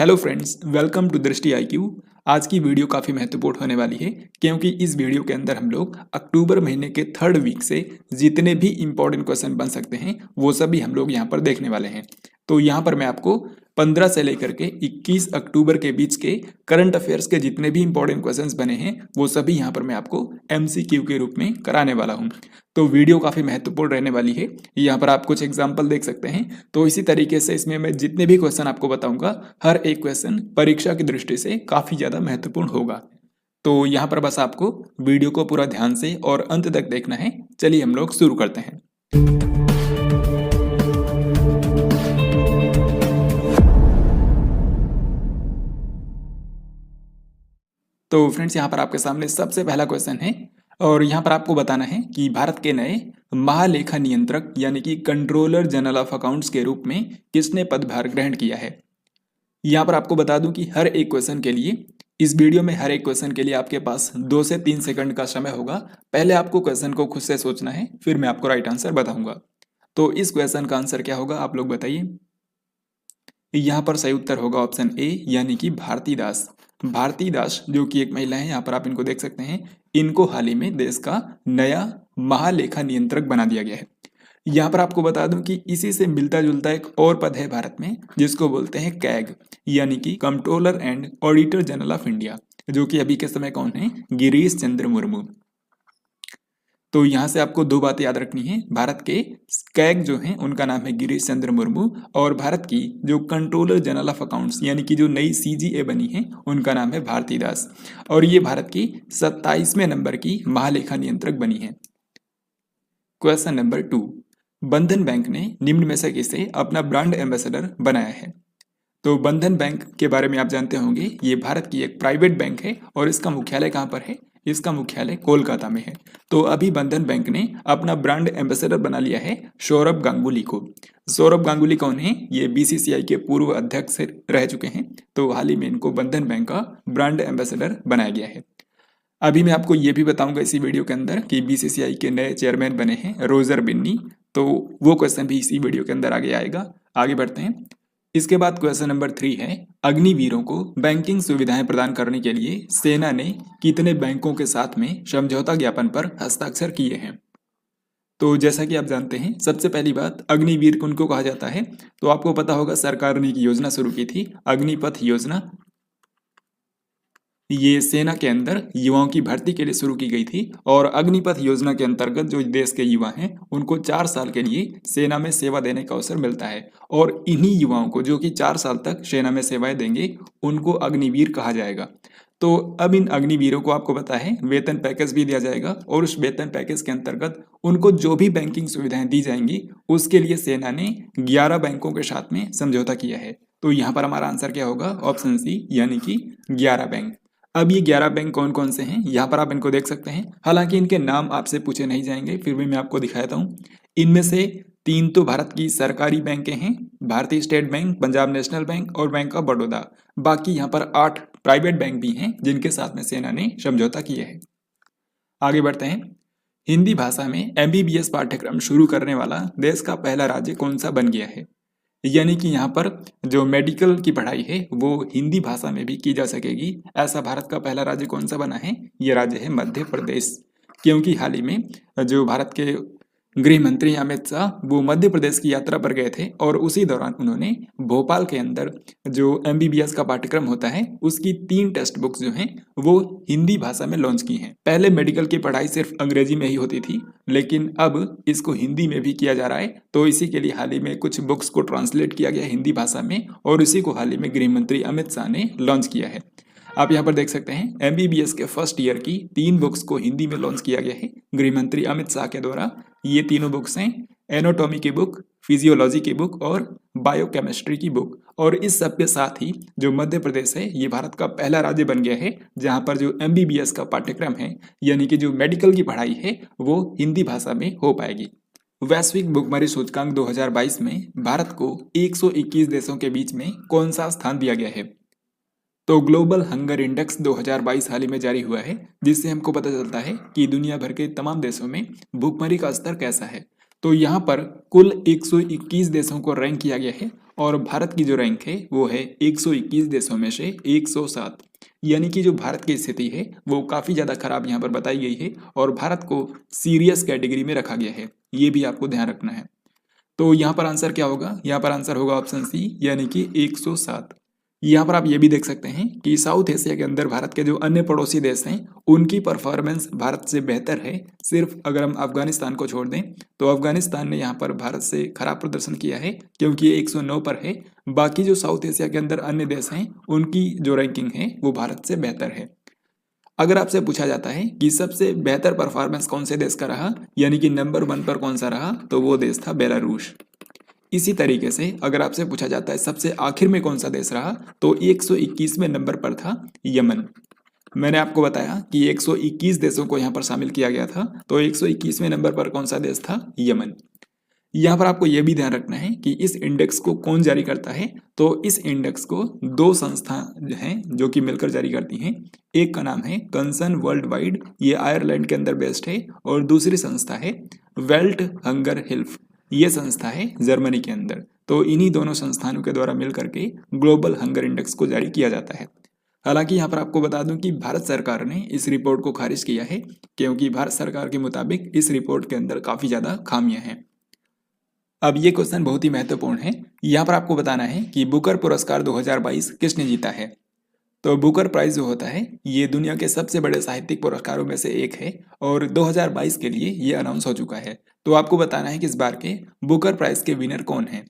Hello friends, welcome to दृष्टि IQ. आज की वीडियो काफ़ी महत्वपूर्ण होने वाली है क्योंकि इस वीडियो के अंदर हम लोग अक्टूबर महीने के 3rd वीक से जितने भी इंपॉर्टेंट क्वेश्चन बन सकते हैं वो सभी हम लोग यहाँ पर देखने वाले हैं। तो यहाँ पर मैं आपको 15 से लेकर के 21 अक्टूबर के बीच के करंट अफेयर्स के जितने भी इंपॉर्टेंट क्वेश्चंस बने हैं वो सभी यहाँ पर मैं आपको MCQ के रूप में कराने वाला हूँ। तो वीडियो काफ़ी महत्वपूर्ण रहने वाली है। यहाँ पर आप कुछ एग्जाम्पल देख सकते हैं। तो इसी तरीके से इसमें मैं जितने भी क्वेश्चन आपको बताऊंगा हर एक क्वेश्चन परीक्षा की दृष्टि से काफ़ी ज़्यादा महत्वपूर्ण होगा। तो यहाँ पर बस आपको वीडियो को पूरा ध्यान से और अंत तक देखना है। चलिए हम लोग शुरू करते हैं। तो फ्रेंड्स, यहाँ पर आपके सामने सबसे पहला क्वेश्चन है और यहाँ पर आपको बताना है कि भारत के नए महालेखा नियंत्रक यानी कि कंट्रोलर जनरल ऑफ अकाउंट्स के रूप में किसने पदभार ग्रहण किया है। यहाँ पर आपको बता दूं कि हर एक क्वेश्चन के लिए इस वीडियो में हर एक क्वेश्चन के लिए आपके पास 2 से 3 सेकंड का समय होगा। पहले आपको क्वेश्चन को खुद से सोचना है, फिर मैं आपको राइट आंसर बताऊंगा। तो इस क्वेश्चन का आंसर क्या होगा आप लोग बताइए। यहाँ पर सही उत्तर होगा ऑप्शन ए यानी कि भारती दास। भारती दास जो कि एक महिला है, यहाँ पर आप इनको देख सकते हैं। इनको हाल ही में देश का नया महालेखा नियंत्रक बना दिया गया है। यहाँ पर आपको बता दूं कि इसी से मिलता जुलता एक और पद है भारत में जिसको बोलते हैं कैग यानी कि controller and auditor general of India, जो कि अभी के समय कौन है, गिरीश चंद्र मुर्मू। तो यहाँ से आपको 2 बातें याद रखनी है। भारत के कैग जो हैं उनका नाम है गिरीश चंद्र मुर्मू और भारत की जो कंट्रोलर जनरल ऑफ अकाउंट्स यानी कि जो नई CGA बनी है उनका नाम है भारती दास और ये भारत की 27वें नंबर की महालेखा नियंत्रक बनी है। क्वेश्चन नंबर 2, बंधन बैंक ने निम्न में से किसे अपना ब्रांड एम्बेसडर बनाया है। तो बंधन बैंक के बारे में आप जानते होंगे, ये भारत की एक प्राइवेट बैंक है और इसका मुख्यालय कहाँ पर है, इसका मुख्यालय कोलकाता में है। तो अभी बंधन बैंक ने अपना ब्रांड एम्बेसडर बना लिया है सौरभ गांगुली को। सौरभ गांगुली कौन है, ये BCCI के पूर्व अध्यक्ष रह चुके हैं। तो हाल ही में इनको बंधन बैंक का ब्रांड एम्बेसडर बनाया गया है। अभी मैं आपको ये भी बताऊंगा इसी वीडियो के अंदर कि BCCI के नए चेयरमैन बने हैं रोजर बिन्नी। तो वो क्वेश्चन भी इसी वीडियो के अंदर आगे आएगा। आगे बढ़ते हैं। इसके बाद क्वेश्चन नंबर 3 है, अग्निवीरों को बैंकिंग सुविधाएं प्रदान करने के लिए सेना ने कितने बैंकों के साथ में समझौता ज्ञापन पर हस्ताक्षर किए हैं। तो जैसा कि आप जानते हैं, सबसे पहली बात अग्निवीर उनको कहा जाता है। तो आपको पता होगा सरकार ने एक योजना शुरू की थी, अग्निपथ योजना। ये सेना के अंदर युवाओं की भर्ती के लिए शुरू की गई थी और अग्निपथ योजना के अंतर्गत जो देश के युवा हैं उनको 4 साल के लिए सेना में सेवा देने का अवसर मिलता है और इन्हीं युवाओं को जो कि 4 साल तक सेना में सेवाएं देंगे उनको अग्निवीर कहा जाएगा। तो अब इन अग्निवीरों को आपको पता है वेतन पैकेज भी दिया जाएगा और उस वेतन पैकेज के अंतर्गत उनको जो भी बैंकिंग सुविधाएं दी जाएंगी उसके लिए सेना ने 11 बैंकों के साथ में समझौता किया है। तो यहाँ पर हमारा आंसर क्या होगा, ऑप्शन सी यानी कि 11 बैंक। अब ये 11 बैंक कौन कौन से हैं, यहाँ पर आप इनको देख सकते हैं। हालांकि इनके नाम आपसे पूछे नहीं जाएंगे, फिर भी मैं आपको दिखाता हूँ। इनमें से 3 तो भारत की सरकारी बैंकें हैं, भारतीय state bank, Punjab national bank और बैंक ऑफ बड़ौदा। बाकी यहाँ पर 8 प्राइवेट बैंक भी हैं जिनके साथ में सेना ने समझौता किया है। आगे बढ़ते हैं। हिंदी भाषा में MBBS पाठ्यक्रम शुरू करने वाला देश का पहला राज्य कौन सा बन गया है। यानी कि यहाँ पर जो मेडिकल की पढ़ाई है वो हिंदी भाषा में भी की जा सकेगी। ऐसा भारत का पहला राज्य कौन सा बना है, ये राज्य है मध्य प्रदेश। क्योंकि हाल ही में जो भारत के गृह मंत्री अमित शाह वो मध्य प्रदेश की यात्रा पर गए थे और उसी दौरान उन्होंने भोपाल के अंदर जो MBBS का पाठ्यक्रम होता है उसकी 3 टेक्स्ट बुक्स जो हैं वो हिंदी भाषा में लॉन्च की हैं। पहले मेडिकल की पढ़ाई सिर्फ अंग्रेजी में ही होती थी, लेकिन अब इसको हिंदी में भी किया जा रहा है। तो इसी के लिए हाल ही में कुछ बुक्स को ट्रांसलेट किया गया हिंदी भाषा में और इसी को हाल ही में गृह मंत्री अमित शाह ने लॉन्च किया है। आप यहाँ पर देख सकते हैं MBBS के फर्स्ट ईयर की 3 बुक्स को हिंदी में लॉन्च किया गया है गृह मंत्री अमित शाह के द्वारा। ये तीनों बुक्स हैं एनाटॉमी की बुक, फिजियोलॉजी की बुक और बायोकेमिस्ट्री की बुक। और इस सब के साथ ही जो मध्य प्रदेश है ये भारत का पहला राज्य बन गया है जहाँ पर जो MBBS का पाठ्यक्रम है यानी कि जो मेडिकल की पढ़ाई है वो हिंदी भाषा में हो पाएगी। वैश्विक भुखमरी सूचकांक 2022 में भारत को 121 देशों के बीच में कौन सा स्थान दिया गया है। तो ग्लोबल हंगर इंडेक्स 2022 हाल ही में जारी हुआ है जिससे हमको पता चलता है कि दुनिया भर के तमाम देशों में भुखमरी का स्तर कैसा है। तो यहाँ पर कुल 121 देशों को रैंक किया गया है और भारत की जो रैंक है वो है 121 देशों में से 107। यानी कि जो भारत की स्थिति है वो काफ़ी ज़्यादा खराब यहाँ पर बताई गई है और भारत को सीरियस कैटेगरी में रखा गया है, ये भी आपको ध्यान रखना है। तो यहाँ पर आंसर क्या होगा? यहाँ पर आंसर होगा ऑप्शन सी यानी कि 107। यहाँ पर आप ये भी देख सकते हैं कि साउथ एशिया के अंदर भारत के जो अन्य पड़ोसी देश हैं उनकी परफॉर्मेंस भारत से बेहतर है। सिर्फ अगर हम अफगानिस्तान को छोड़ दें तो अफगानिस्तान ने यहाँ पर भारत से खराब प्रदर्शन किया है क्योंकि ये 109 पर है। बाकी जो साउथ एशिया के अंदर अन्य देश हैं उनकी जो रैंकिंग है वो भारत से बेहतर है। अगर आपसे पूछा जाता है कि सबसे बेहतर परफॉर्मेंस कौन से देश का रहा यानी कि नंबर 1 पर कौन सा रहा, तो वो देश था बेलारूस। इसी तरीके से अगर आपसे पूछा जाता है सबसे आखिर में कौन सा देश रहा, तो 121वें नंबर पर था यमन। मैंने आपको बताया कि 121 देशों को यहाँ पर शामिल किया गया था, तो 121वें नंबर पर कौन सा देश था? यमन। यहाँ पर आपको यह भी ध्यान रखना है कि इस इंडेक्स को कौन जारी करता है, तो इस इंडेक्स को दो संस्था हैं जो कि मिलकर जारी करती हैं। एक का नाम है कंसर्न वर्ल्ड वाइड, ये आयरलैंड के अंदर बेस्ड है, और दूसरी संस्था है वेल्ट हंगर हिल्फ, ये संस्था है जर्मनी के अंदर। तो इन्हीं दोनों संस्थानों के द्वारा मिलकर के ग्लोबल हंगर इंडेक्स को जारी किया जाता है। हालांकि यहाँ पर आपको बता दूं कि भारत सरकार ने इस रिपोर्ट को खारिज किया है क्योंकि भारत सरकार के मुताबिक इस रिपोर्ट के अंदर काफ़ी ज़्यादा खामियां हैं। अब ये क्वेश्चन बहुत ही महत्वपूर्ण है। यहाँ पर आपको बताना है कि बुकर पुरस्कार 2022 किसने जीता है। तो बुकर प्राइज जो होता है ये दुनिया के सबसे बड़े साहित्यिक पुरस्कारों में से एक है और 2022 के लिए ये अनाउंस हो चुका है। तो आपको बताना है कि इस बार के बुकर प्राइज के विनर कौन है।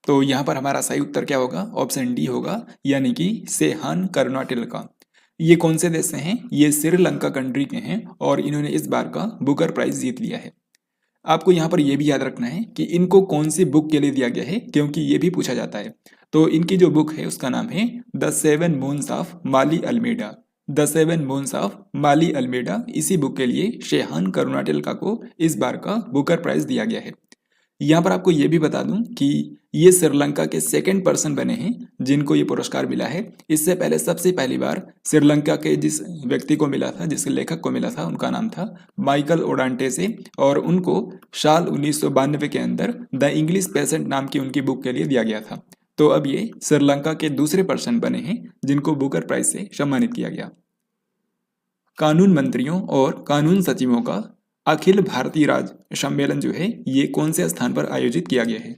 तो यहाँ पर हमारा सही उत्तर क्या होगा? ऑप्शन डी होगा, यानी कि सेहान कर्नाटिल्का। ये कौन से देश से हैं? ये श्रीलंका कंट्री के हैं और इन्होंने इस बार का बुकर प्राइज जीत लिया है। आपको यहाँ पर यह भी याद रखना है कि इनको कौन सी बुक के लिए दिया गया है, क्योंकि ये भी पूछा जाता है। तो इनकी जो बुक है उसका नाम है the 7 moons of Maali Almeida. The 7 moons of Maali Almeida, इसी बुक के लिए शेहान करुणाटिल्का को इस बार का बुकर प्राइज दिया गया है। यहाँ पर आपको ये भी बता दूं कि ये श्रीलंका के सेकंड पर्सन बने हैं जिनको ये पुरस्कार मिला है। इससे पहले सबसे पहली बार श्रीलंका के जिस व्यक्ति को मिला था, जिस लेखक को मिला था, उनका नाम था माइकल ओडांटेसे और उनको साल 1992 के अंदर द इंग्लिश पेशेंट नाम की उनकी बुक के लिए दिया गया था। तो अब ये श्रीलंका के दूसरे पर्सन बने हैं जिनको बुकर प्राइज से सम्मानित किया गया। कानून मंत्रियों और कानून सचिवों का अखिल भारतीय राज्य सम्मेलन जो है ये कौन से स्थान पर आयोजित किया गया है।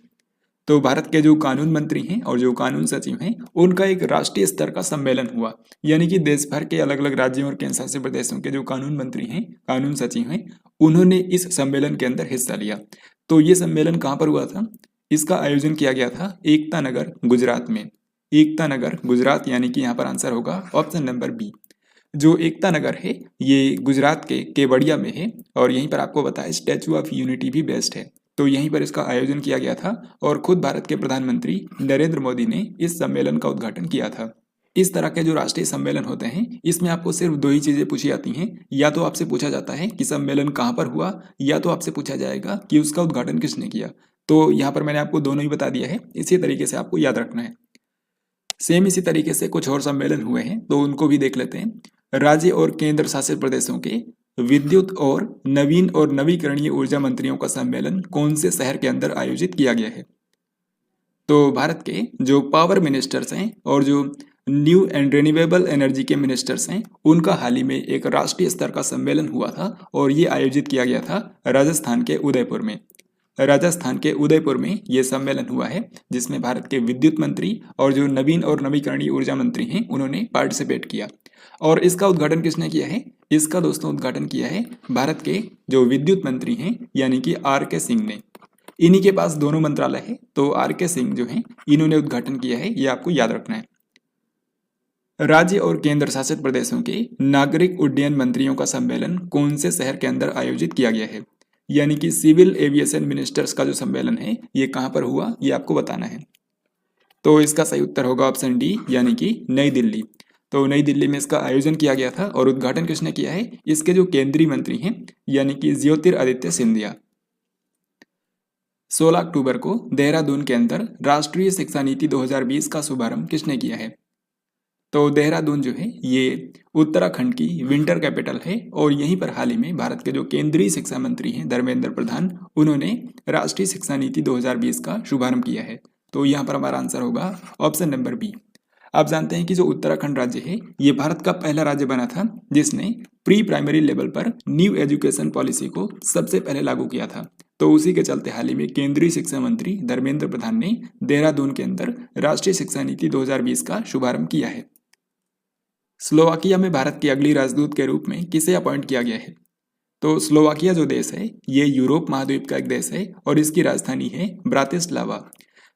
तो भारत के जो कानून मंत्री हैं और जो कानून सचिव हैं उनका एक राष्ट्रीय स्तर का सम्मेलन हुआ, यानी कि देश भर के अलग अलग राज्यों और केंद्र शासित प्रदेशों के जो कानून मंत्री हैं, कानून सचिव हैं, उन्होंने इस सम्मेलन के अंदर हिस्सा लिया। तो ये सम्मेलन कहाँ पर हुआ था? इसका आयोजन किया गया था एकता नगर गुजरात में। एकता नगर गुजरात, यानी कि यहाँ पर आंसर होगा ऑप्शन नंबर बी। जो एकता नगर है ये गुजरात के केवड़िया में है और यहीं पर आपको बताया स्टैचू ऑफ यूनिटी भी बेस्ड है। तो यहीं पर इसका आयोजन किया गया था और खुद भारत के प्रधानमंत्री नरेंद्र मोदी ने इस सम्मेलन का उद्घाटन किया था। इस तरह के जो राष्ट्रीय सम्मेलन होते हैं इसमें आपको सिर्फ दो ही चीजें पूछी जाती हैं, या तो आपसे पूछा जाता है कि सम्मेलन कहाँ पर हुआ, या तो आपसे पूछा जाएगा कि उसका उद्घाटन किसने किया। तो यहाँ पर मैंने आपको दोनों ही बता दिया है, इसी तरीके से आपको याद रखना है। सेम इसी तरीके से कुछ और सम्मेलन हुए हैं तो उनको भी देख लेते हैं। राज्य और केंद्र शासित प्रदेशों के विद्युत और नवीन और नवीकरणीय ऊर्जा मंत्रियों का सम्मेलन कौन से शहर के अंदर आयोजित किया गया है। तो भारत के जो पावर मिनिस्टर्स हैं और जो न्यू एंड रिन्यूएबल एनर्जी के मिनिस्टर्स हैं उनका हाल ही में एक राष्ट्रीय स्तर का सम्मेलन हुआ था और ये आयोजित किया गया था राजस्थान के उदयपुर में। राजस्थान के उदयपुर में ये सम्मेलन हुआ है जिसमें भारत के विद्युत मंत्री और जो नवीन और नवीकरणीय ऊर्जा मंत्री हैं उन्होंने पार्टिसिपेट किया। और इसका उद्घाटन किसने किया है? इसका दोस्तों उद्घाटन किया है भारत के जो विद्युत मंत्री हैं यानी कि R.K. सिंह ने। इन्हीं के पास दोनों मंत्रालय है, तो R.K. सिंह जो हैं इन्होंने उद्घाटन किया है, ये आपको याद रखना है। राज्य और केंद्र शासित प्रदेशों के नागरिक उड्डयन मंत्रियों का सम्मेलन कौन से शहर के अंदर आयोजित किया गया है, यानी कि सिविल एविएशन मिनिस्टर्स का जो सम्मेलन है ये कहाँ पर हुआ, ये आपको बताना है। तो इसका सही उत्तर होगा ऑप्शन डी, यानी कि नई दिल्ली। तो नई दिल्ली में इसका आयोजन किया गया था और उद्घाटन किसने किया है? इसके जो केंद्रीय मंत्री हैं यानी कि ज्योतिरादित्य सिंधिया। 16 अक्टूबर को देहरादून के अंदर राष्ट्रीय शिक्षा नीति 2020 का शुभारंभ किसने किया है? तो देहरादून जो है ये उत्तराखंड की विंटर कैपिटल है और यहीं पर हाल ही में भारत के जो केंद्रीय शिक्षा मंत्री हैं धर्मेंद्र प्रधान, उन्होंने राष्ट्रीय शिक्षा नीति 2020 का शुभारंभ किया है। तो यहाँ पर हमारा आंसर होगा ऑप्शन नंबर बी। आप जानते हैं कि जो उत्तराखंड राज्य है ये भारत का पहला राज्य बना था जिसने प्री प्राइमरी लेवल पर न्यू एजुकेशन पॉलिसी को सबसे पहले लागू किया था। तो उसी के चलते हाल ही में केंद्रीय शिक्षा मंत्री धर्मेंद्र प्रधान ने देहरादून के अंदर राष्ट्रीय शिक्षा नीति 2020 का शुभारंभ किया है। स्लोवाकिया में भारत की अगली राजदूत के रूप में किसे अपॉइंट किया गया है? तो स्लोवाकिया जो देश है ये यूरोप महाद्वीप का एक देश है और इसकी राजधानी है ब्रातिस्लावा।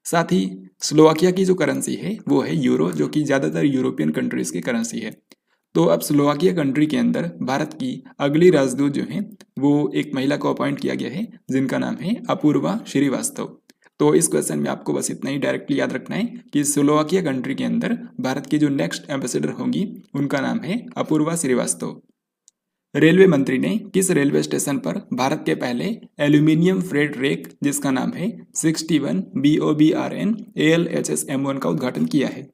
साथ ही स्लोवाकिया की जो करेंसी है वो है यूरो, जो कि ज़्यादातर यूरोपियन कंट्रीज की करेंसी है। तो अब स्लोवाकिया कंट्री के अंदर भारत की अगली राजदूत जो है वो एक महिला को अपॉइंट किया गया है जिनका नाम है अपूर्वा श्रीवास्तव। तो इस क्वेश्चन में आपको बस इतना ही डायरेक्टली याद रखना है कि स्लोवाकिया कंट्री के अंदर भारत की जो नेक्स्ट एम्बेसडर होंगी उनका नाम है अपूर्वा श्रीवास्तव। रेलवे मंत्री ने किस रेलवे स्टेशन पर भारत के पहले एल्यूमिनियम फ्रेट रेक जिसका नाम है 61 BOBRN ALHS M1 का उद्घाटन किया है?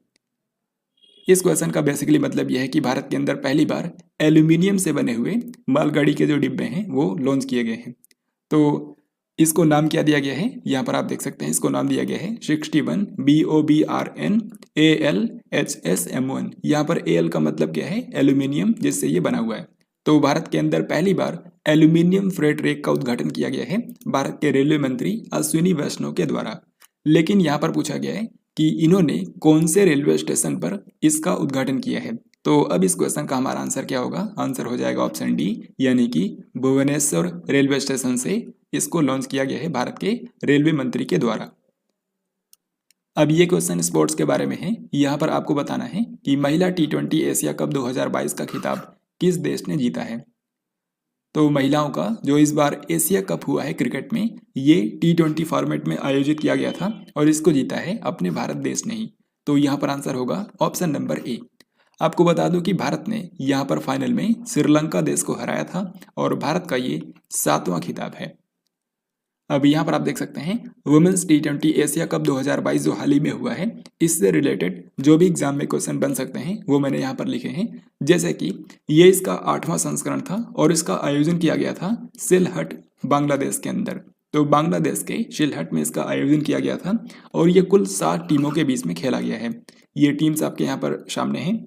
इस क्वेश्चन का बेसिकली मतलब यह है कि भारत के अंदर पहली बार एल्यूमिनियम से बने हुए मालगाड़ी के जो डिब्बे हैं वो लॉन्च किए गए हैं। तो इसको नाम क्या दिया गया है? यहाँ पर आप देख सकते हैं इसको नाम दिया गया है 61 BOBRN ALHS M1। यहाँ पर AL का मतलब क्या है? एल्यूमिनियम, जिससे ये बना हुआ है। तो भारत के अंदर पहली बार एल्यूमिनियम फ्रेट रेक का उद्घाटन किया गया है भारत के रेलवे मंत्री अश्विनी वैष्णव के द्वारा। लेकिन यहाँ पर पूछा गया है कि इन्होंने कौन से रेलवे स्टेशन पर इसका उद्घाटन किया है? तो अब इस क्वेश्चन का हमारा आंसर क्या होगा? आंसर हो जाएगा ऑप्शन डी, यानी कि भुवनेश्वर रेलवे स्टेशन से इसको लॉन्च किया गया है भारत के रेलवे मंत्री के द्वारा। अब ये क्वेश्चन स्पोर्ट्स के बारे में है। यहाँ पर आपको बताना है कि महिला T20 एशिया कप 2022 का खिताब किस देश ने जीता है? तो महिलाओं का जो इस बार एशिया कप हुआ है क्रिकेट में, ये T20 फॉर्मेट में आयोजित किया गया था और इसको जीता है अपने भारत देश ने ही। तो यहाँ पर आंसर होगा ऑप्शन नंबर ए। आपको बता दूं कि भारत ने यहाँ पर फाइनल में श्रीलंका देश को हराया था और भारत का ये 7वां खिताब है। अब यहाँ पर आप देख सकते हैं वुमेन्स T20 एशिया कप 2022 जो हाल ही में हुआ है, इससे रिलेटेड जो भी एग्जाम में क्वेश्चन बन सकते हैं वो मैंने यहाँ पर लिखे हैं। जैसे कि ये इसका 8वां संस्करण था और इसका आयोजन किया गया था सिलहट बांग्लादेश के अंदर। तो बांग्लादेश के सिलहट में इसका आयोजन किया गया था और ये कुल 7 टीमों के बीच में खेला गया है। ये टीम्स आपके यहाँ पर सामने हैं।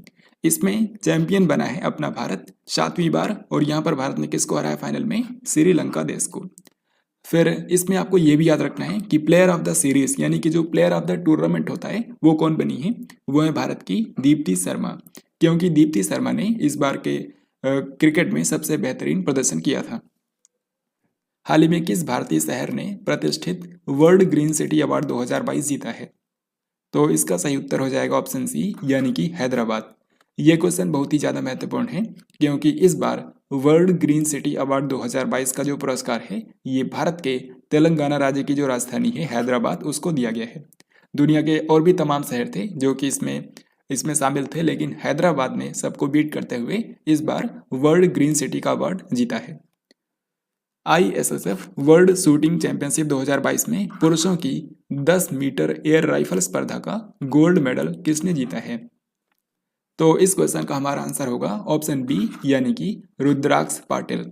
इसमें चैंपियन बना है अपना भारत 7वीं बार और यहाँ पर भारत ने किसको हराया फाइनल में? श्रीलंका देश को। फिर इसमें आपको ये भी याद रखना है कि प्लेयर ऑफ द सीरीज यानी कि जो प्लेयर ऑफ द टूर्नामेंट होता है वो कौन बनी है? वो है भारत की दीप्ति शर्मा, क्योंकि दीप्ति शर्मा ने इस बार के क्रिकेट में सबसे बेहतरीन प्रदर्शन किया था। हाल ही में किस भारतीय शहर ने प्रतिष्ठित वर्ल्ड ग्रीन सिटी अवार्ड 2022 जीता है? तो इसका सही उत्तर हो जाएगा ऑप्शन सी, यानी कि हैदराबाद। ये क्वेश्चन बहुत ही ज़्यादा महत्वपूर्ण है क्योंकि इस बार वर्ल्ड ग्रीन सिटी अवार्ड 2022 का जो पुरस्कार है ये भारत के तेलंगाना राज्य की जो राजधानी है हैदराबाद उसको दिया गया है। दुनिया के और भी तमाम शहर थे जो कि इसमें शामिल थे, लेकिन हैदराबाद ने सबको बीट करते हुए इस बार वर्ल्ड ग्रीन सिटी का अवार्ड जीता है। ISSF वर्ल्ड शूटिंग चैंपियनशिप 2022 में पुरुषों की 10 मीटर एयर राइफल स्पर्धा का गोल्ड मेडल किसने जीता है? तो इस क्वेश्चन का हमारा आंसर होगा ऑप्शन बी, यानी कि रुद्राक्ष पाटिल।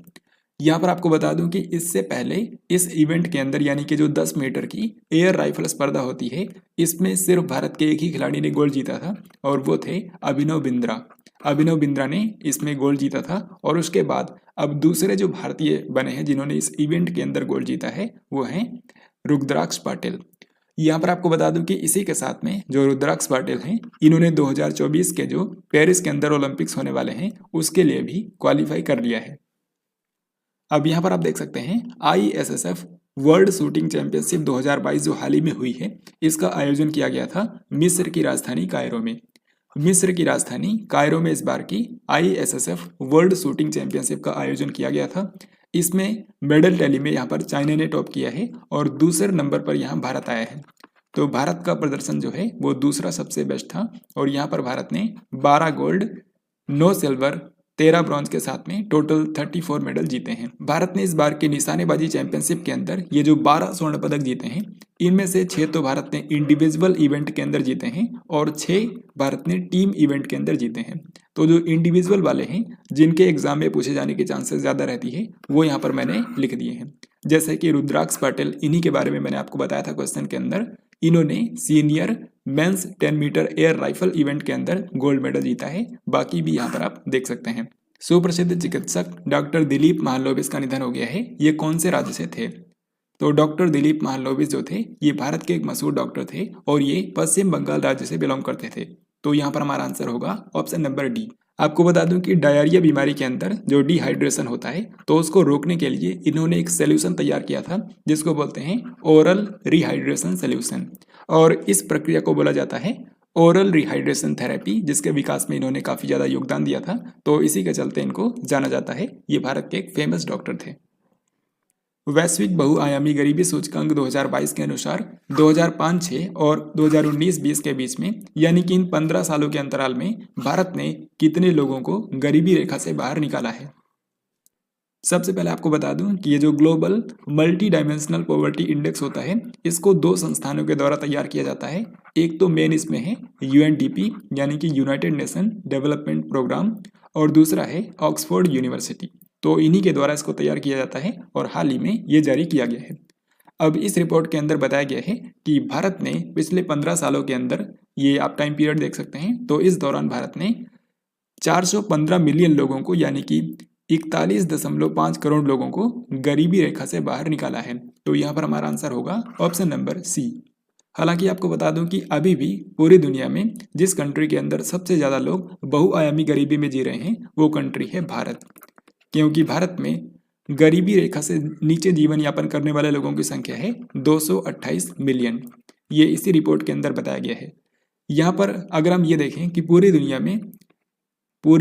यहाँ पर आपको बता दूं कि इससे पहले इस इवेंट के अंदर यानी कि जो 10 मीटर की एयर राइफल स्पर्धा होती है इसमें सिर्फ भारत के एक ही खिलाड़ी ने गोल्ड जीता था और वो थे अभिनव बिंद्रा। अभिनव बिंद्रा ने इसमें गोल्ड जीता था और उसके बाद अब दूसरे जो भारतीय बने हैं जिन्होंने इस इवेंट के अंदर गोल्ड जीता है वो हैं रुद्राक्ष पाटिल। यहाँ पर आपको बता दूं कि इसी के साथ में जो रुद्राक्ष पाटिल हैं इन्होंने 2024 के जो पेरिस के अंदर ओलंपिक्स होने वाले हैं उसके लिए भी क्वालिफाई कर लिया है। अब यहाँ पर आप देख सकते हैं ISSF वर्ल्ड शूटिंग चैंपियनशिप 2022 जो हाल ही में हुई है इसका आयोजन किया गया था मिस्र की राजधानी कायरो में। मिस्र की राजधानी कायरो में इस बार की ISSF वर्ल्ड शूटिंग चैंपियनशिप का आयोजन किया गया था। इसमें मेडल टैली में यहाँ पर चाइना ने टॉप किया है और दूसरे नंबर पर यहाँ भारत आया है। तो भारत का प्रदर्शन जो है वो दूसरा सबसे बेस्ट था और यहाँ पर भारत ने 12 गोल्ड 9 सिल्वर 13 ब्रॉन्ज के साथ में टोटल 34 मेडल जीते हैं। भारत ने इस बार की निशानेबाजी चैंपियनशिप के अंदर ये जो 12 स्वर्ण पदक जीते हैं इनमें से 6 तो भारत ने इंडिविजुअल इवेंट के अंदर जीते हैं और 6 भारत ने टीम इवेंट के अंदर जीते हैं। तो जो इंडिविजुअल वाले हैं जिनके एग्जाम में पूछे जाने की चांसेस ज़्यादा रहती है वो यहाँ पर मैंने लिख दिए हैं। जैसे कि रुद्राक्ष पाटिल, इन्हीं के बारे में मैंने आपको बताया था क्वेश्चन के अंदर इन्होंने senior men's 10 metre air rifle event के अंदर गोल्ड मेडल जीता है। बाकी भी यहाँ पर आप देख सकते हैं। सुप्रसिद्ध चिकित्सक डॉक्टर दिलीप महालनोबिस का निधन हो गया है। ये कौन से राज्य से थे? तो डॉक्टर दिलीप महालनोबिस जो थे ये भारत के एक मशहूर डॉक्टर थे और ये पश्चिम बंगाल राज्य से बिलोंग करते थे। तो यहाँ पर हमारा आंसर होगा ऑप्शन नंबर डी। आपको बता दूं कि डायरिया बीमारी के अंदर जो डिहाइड्रेशन होता है तो उसको रोकने के लिए इन्होंने एक सोल्यूशन तैयार किया था जिसको बोलते हैं ओरल रिहाइड्रेशन सोल्यूशन, और इस प्रक्रिया को बोला जाता है ओरल रिहाइड्रेशन थेरेपी, जिसके विकास में इन्होंने काफ़ी ज़्यादा योगदान दिया था। तो इसी के चलते इनको जाना जाता है। ये भारत के एक फेमस डॉक्टर थे। वैश्विक बहुआयामी गरीबी सूचकांक 2022 के अनुसार 2005-6 और 2019-20 के बीच में यानी कि इन 15 सालों के अंतराल में भारत ने कितने लोगों को गरीबी रेखा से बाहर निकाला है? सबसे पहले आपको बता दूं कि ये जो global multi dimensional poverty index होता है इसको दो संस्थानों के द्वारा तैयार किया जाता है। एक तो मेन इसमें है यूएनडीपी यानी कि यूनाइटेड नेशन डेवलपमेंट प्रोग्राम, और दूसरा है ऑक्सफोर्ड यूनिवर्सिटी। तो इन्हीं के द्वारा इसको तैयार किया जाता है और हाल ही में ये जारी किया गया है। अब इस रिपोर्ट के अंदर बताया गया है कि भारत ने पिछले 15 सालों के अंदर, ये आप टाइम पीरियड देख सकते हैं, तो इस दौरान भारत ने 415 मिलियन लोगों को यानी कि 41.5 करोड़ लोगों को गरीबी रेखा से बाहर निकाला है। तो यहाँ पर हमारा आंसर होगा ऑप्शन नंबर सी। हालांकि आपको बता दूं कि अभी भी पूरी दुनिया में जिस कंट्री के अंदर सबसे ज़्यादा लोग बहुआयामी गरीबी में जी रहे हैं वो कंट्री है भारत, क्योंकि भारत में गरीबी रेखा से नीचे जीवन यापन करने वाले लोगों की संख्या है 228 मिलियन। ये इसी रिपोर्ट के अंदर बताया गया है। यहाँ पर अगर हम ये देखें कि पूरी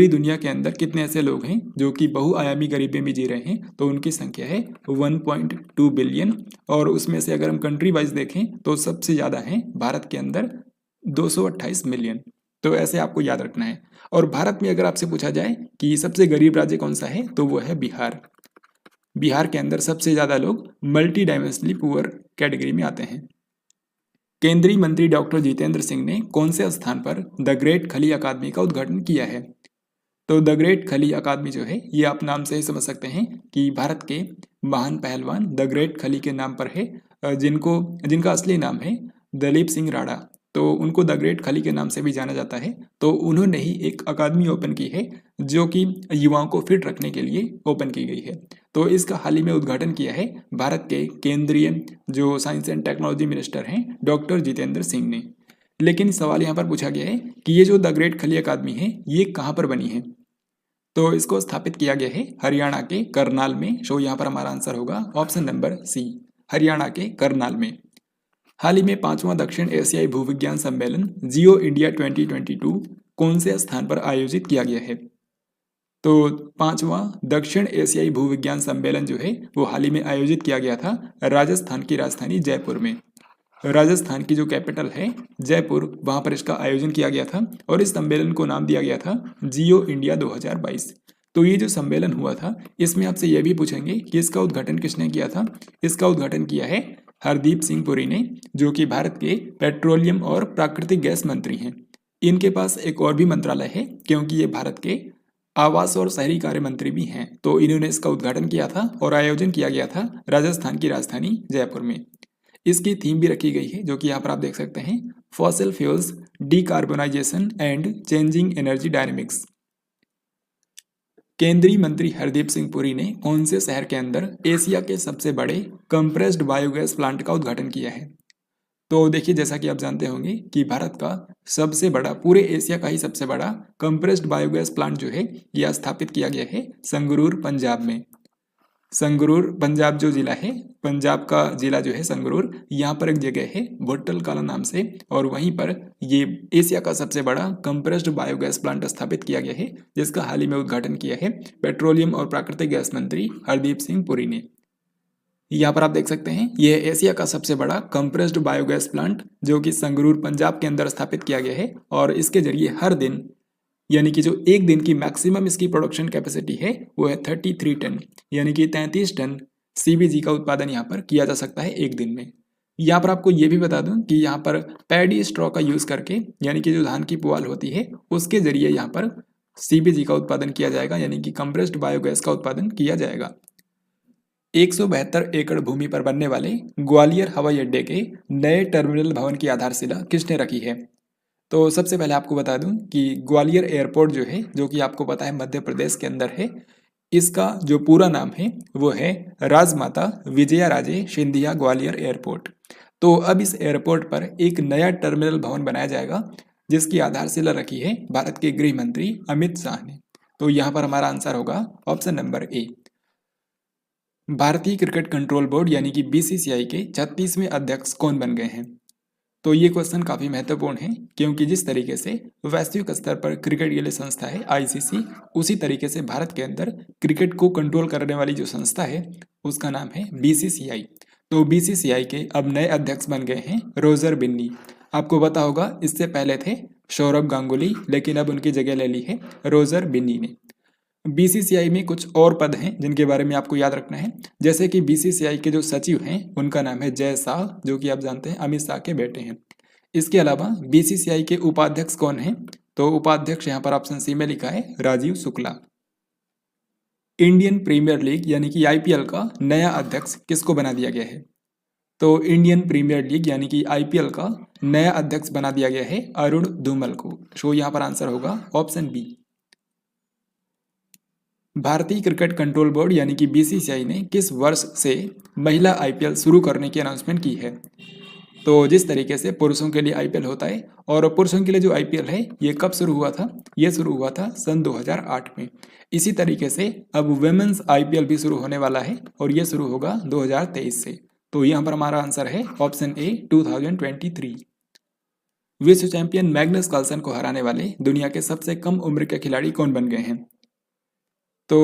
दुनिया के अंदर कितने ऐसे लोग हैं जो कि बहुआयामी गरीबी में जी रहे हैं, तो उनकी संख्या है 1.2 बिलियन, और उसमें से अगर हम कंट्री वाइज देखें तो सबसे ज़्यादा है भारत के अंदर 228 मिलियन। तो ऐसे आपको याद रखना है। और भारत में अगर आपसे पूछा जाए कि सबसे गरीब राज्य कौन सा है तो वो है बिहार। बिहार के अंदर सबसे ज़्यादा लोग मल्टी डायमेंशनली पुअर कैटेगरी में आते हैं। केंद्रीय मंत्री डॉक्टर जितेंद्र सिंह ने कौन से स्थान पर द ग्रेट खली अकादमी का उद्घाटन किया है? तो द ग्रेट खली अकादमी जो है ये आप नाम से ही समझ सकते हैं कि भारत के महान पहलवान द ग्रेट खली के नाम पर है, जिनका असली नाम है दलीप सिंह राणा। तो उनको द ग्रेट खली के नाम से भी जाना जाता है। तो उन्होंने ही एक अकादमी ओपन की है जो कि युवाओं को फिट रखने के लिए ओपन की गई है। तो इसका हाल ही में उद्घाटन किया है भारत के केंद्रीय जो साइंस एंड टेक्नोलॉजी मिनिस्टर हैं डॉक्टर जितेंद्र सिंह ने। लेकिन सवाल यहाँ पर पूछा गया है कि ये जो द ग्रेट खली अकादमी है ये कहाँ पर बनी है? तो इसको स्थापित किया गया है हरियाणा के करनाल में। सो यहाँ पर हमारा आंसर होगा ऑप्शन नंबर सी, हरियाणा के करनाल में। हाल ही में 5वां दक्षिण एशियाई भूविज्ञान सम्मेलन जियो इंडिया 2022 कौन से स्थान पर आयोजित किया गया है? तो 5वां दक्षिण एशियाई भूविज्ञान सम्मेलन जो है वो हाल ही में आयोजित किया गया था राजस्थान की राजधानी जयपुर में। राजस्थान की जो कैपिटल है जयपुर, वहाँ पर इसका आयोजन किया गया था और इस सम्मेलन को नाम दिया गया था जियो इंडिया 2022। तो ये जो सम्मेलन हुआ था इसमें आपसे यह भी पूछेंगे कि इसका उद्घाटन किसने किया था? इसका उद्घाटन किया है हरदीप सिंह पुरी ने, जो कि भारत के पेट्रोलियम और प्राकृतिक गैस मंत्री हैं। इनके पास एक और भी मंत्रालय है क्योंकि ये भारत के आवास और शहरी कार्य मंत्री भी हैं। तो इन्होंने इसका उद्घाटन किया था और आयोजन किया गया था राजस्थान की राजधानी जयपुर में। इसकी थीम भी रखी गई है जो कि यहाँ पर आप देख सकते हैं, fossil fuels, decarbonisation and changing energy dynamics. केंद्रीय मंत्री हरदीप सिंह पुरी ने कौन से शहर के अंदर एशिया के सबसे बड़े कंप्रेस्ड बायोगैस प्लांट का उद्घाटन किया है? तो देखिए, जैसा कि आप जानते होंगे कि भारत का सबसे बड़ा, पूरे एशिया का ही सबसे बड़ा कंप्रेस्ड बायोगैस प्लांट जो है यह स्थापित किया गया है संगरूर पंजाब में। संगरूर पंजाब जो जिला है, पंजाब का जिला जो है संगरूर, यहाँ पर एक जगह है भुट्टल काला नाम से, और वहीं पर ये एशिया का सबसे बड़ा कंप्रेस्ड बायोगैस प्लांट स्थापित किया गया है जिसका हाल ही में उद्घाटन किया है पेट्रोलियम और प्राकृतिक गैस मंत्री हरदीप सिंह पुरी ने। यहाँ पर आप देख सकते हैं यह एशिया का सबसे बड़ा कंप्रेस्ड बायोगैस प्लांट जो कि संगरूर पंजाब के अंदर स्थापित किया गया है, और इसके जरिए हर दिन, यानी कि जो एक दिन की मैक्सिमम इसकी प्रोडक्शन कैपेसिटी है वो है 33 टन, यानी कि 33 टन सीबीजी का उत्पादन यहाँ पर किया जा सकता है एक दिन में। यहाँ पर आपको ये भी बता दूं कि यहाँ पर पैडी स्ट्रॉ का यूज़ करके, यानी कि जो धान की पुआल होती है उसके जरिए यहाँ पर सीबीजी का उत्पादन किया जाएगा, यानी कि कंप्रेस्ड बायोगैस का उत्पादन किया जाएगा। 172 एकड़ भूमि पर बनने वाले ग्वालियर हवाई अड्डे के नए टर्मिनल भवन की आधारशिला किसने रखी है? तो सबसे पहले आपको बता दूं कि ग्वालियर एयरपोर्ट जो है, जो कि आपको पता है मध्य प्रदेश के अंदर है, इसका जो पूरा नाम है वो है राजमाता विजया राजे सिंधिया ग्वालियर एयरपोर्ट। तो अब इस एयरपोर्ट पर एक नया टर्मिनल भवन बनाया जाएगा, जिसकी आधारशिला रखी है भारत के गृह मंत्री अमित शाह ने। तो यहाँ पर हमारा आंसर होगा ऑप्शन नंबर ए। भारतीय क्रिकेट कंट्रोल बोर्ड यानी कि बीसीसीआई के 36वें अध्यक्ष कौन बन गए हैं? तो ये क्वेश्चन काफ़ी महत्वपूर्ण है, क्योंकि जिस तरीके से वैश्विक स्तर पर क्रिकेट के लिए संस्था है आईसीसी, उसी तरीके से भारत के अंदर क्रिकेट को कंट्रोल करने वाली जो संस्था है उसका नाम है बीसीसीआई। तो बीसीसीआई के अब नए अध्यक्ष बन गए हैं रोजर बिन्नी। आपको पता होगा इससे पहले थे सौरभ गांगुली, लेकिन अब उनकी जगह ले ली है रोजर बिन्नी ने। बीसीसीआई में कुछ और पद हैं जिनके बारे में आपको याद रखना है, जैसे कि बीसीसीआई के जो सचिव हैं उनका नाम है जय शाह, जो कि आप जानते हैं अमित शाह के बेटे हैं। इसके अलावा बीसीसीआई के उपाध्यक्ष कौन हैं? तो उपाध्यक्ष यहाँ पर ऑप्शन सी में लिखा है Rajiv Shukla. Indian Premier League यानी कि आईपीएल का नया अध्यक्ष किसको बना दिया गया है? तो इंडियन प्रीमियर लीग यानी कि आईपीएल का नया अध्यक्ष बना दिया गया है अरुण धूमल को। सो यहाँ पर आंसर होगा ऑप्शन बी। भारतीय क्रिकेट कंट्रोल बोर्ड यानी कि बीसीसीआई ने किस वर्ष से महिला आईपीएल शुरू करने की अनाउंसमेंट की है? तो जिस तरीके से पुरुषों के लिए आईपीएल होता है, और पुरुषों के लिए जो आईपीएल है ये कब शुरू हुआ था? ये शुरू हुआ था सन 2008 में। इसी तरीके से अब वुमेन्स आईपीएल भी शुरू होने वाला है और ये शुरू होगा 2023 से। तो यहाँ पर हमारा आंसर है ऑप्शन ए 2023। विश्व चैंपियन मैग्नस कार्लसन को हराने वाले दुनिया के सबसे कम उम्र के खिलाड़ी कौन बन गए हैं? तो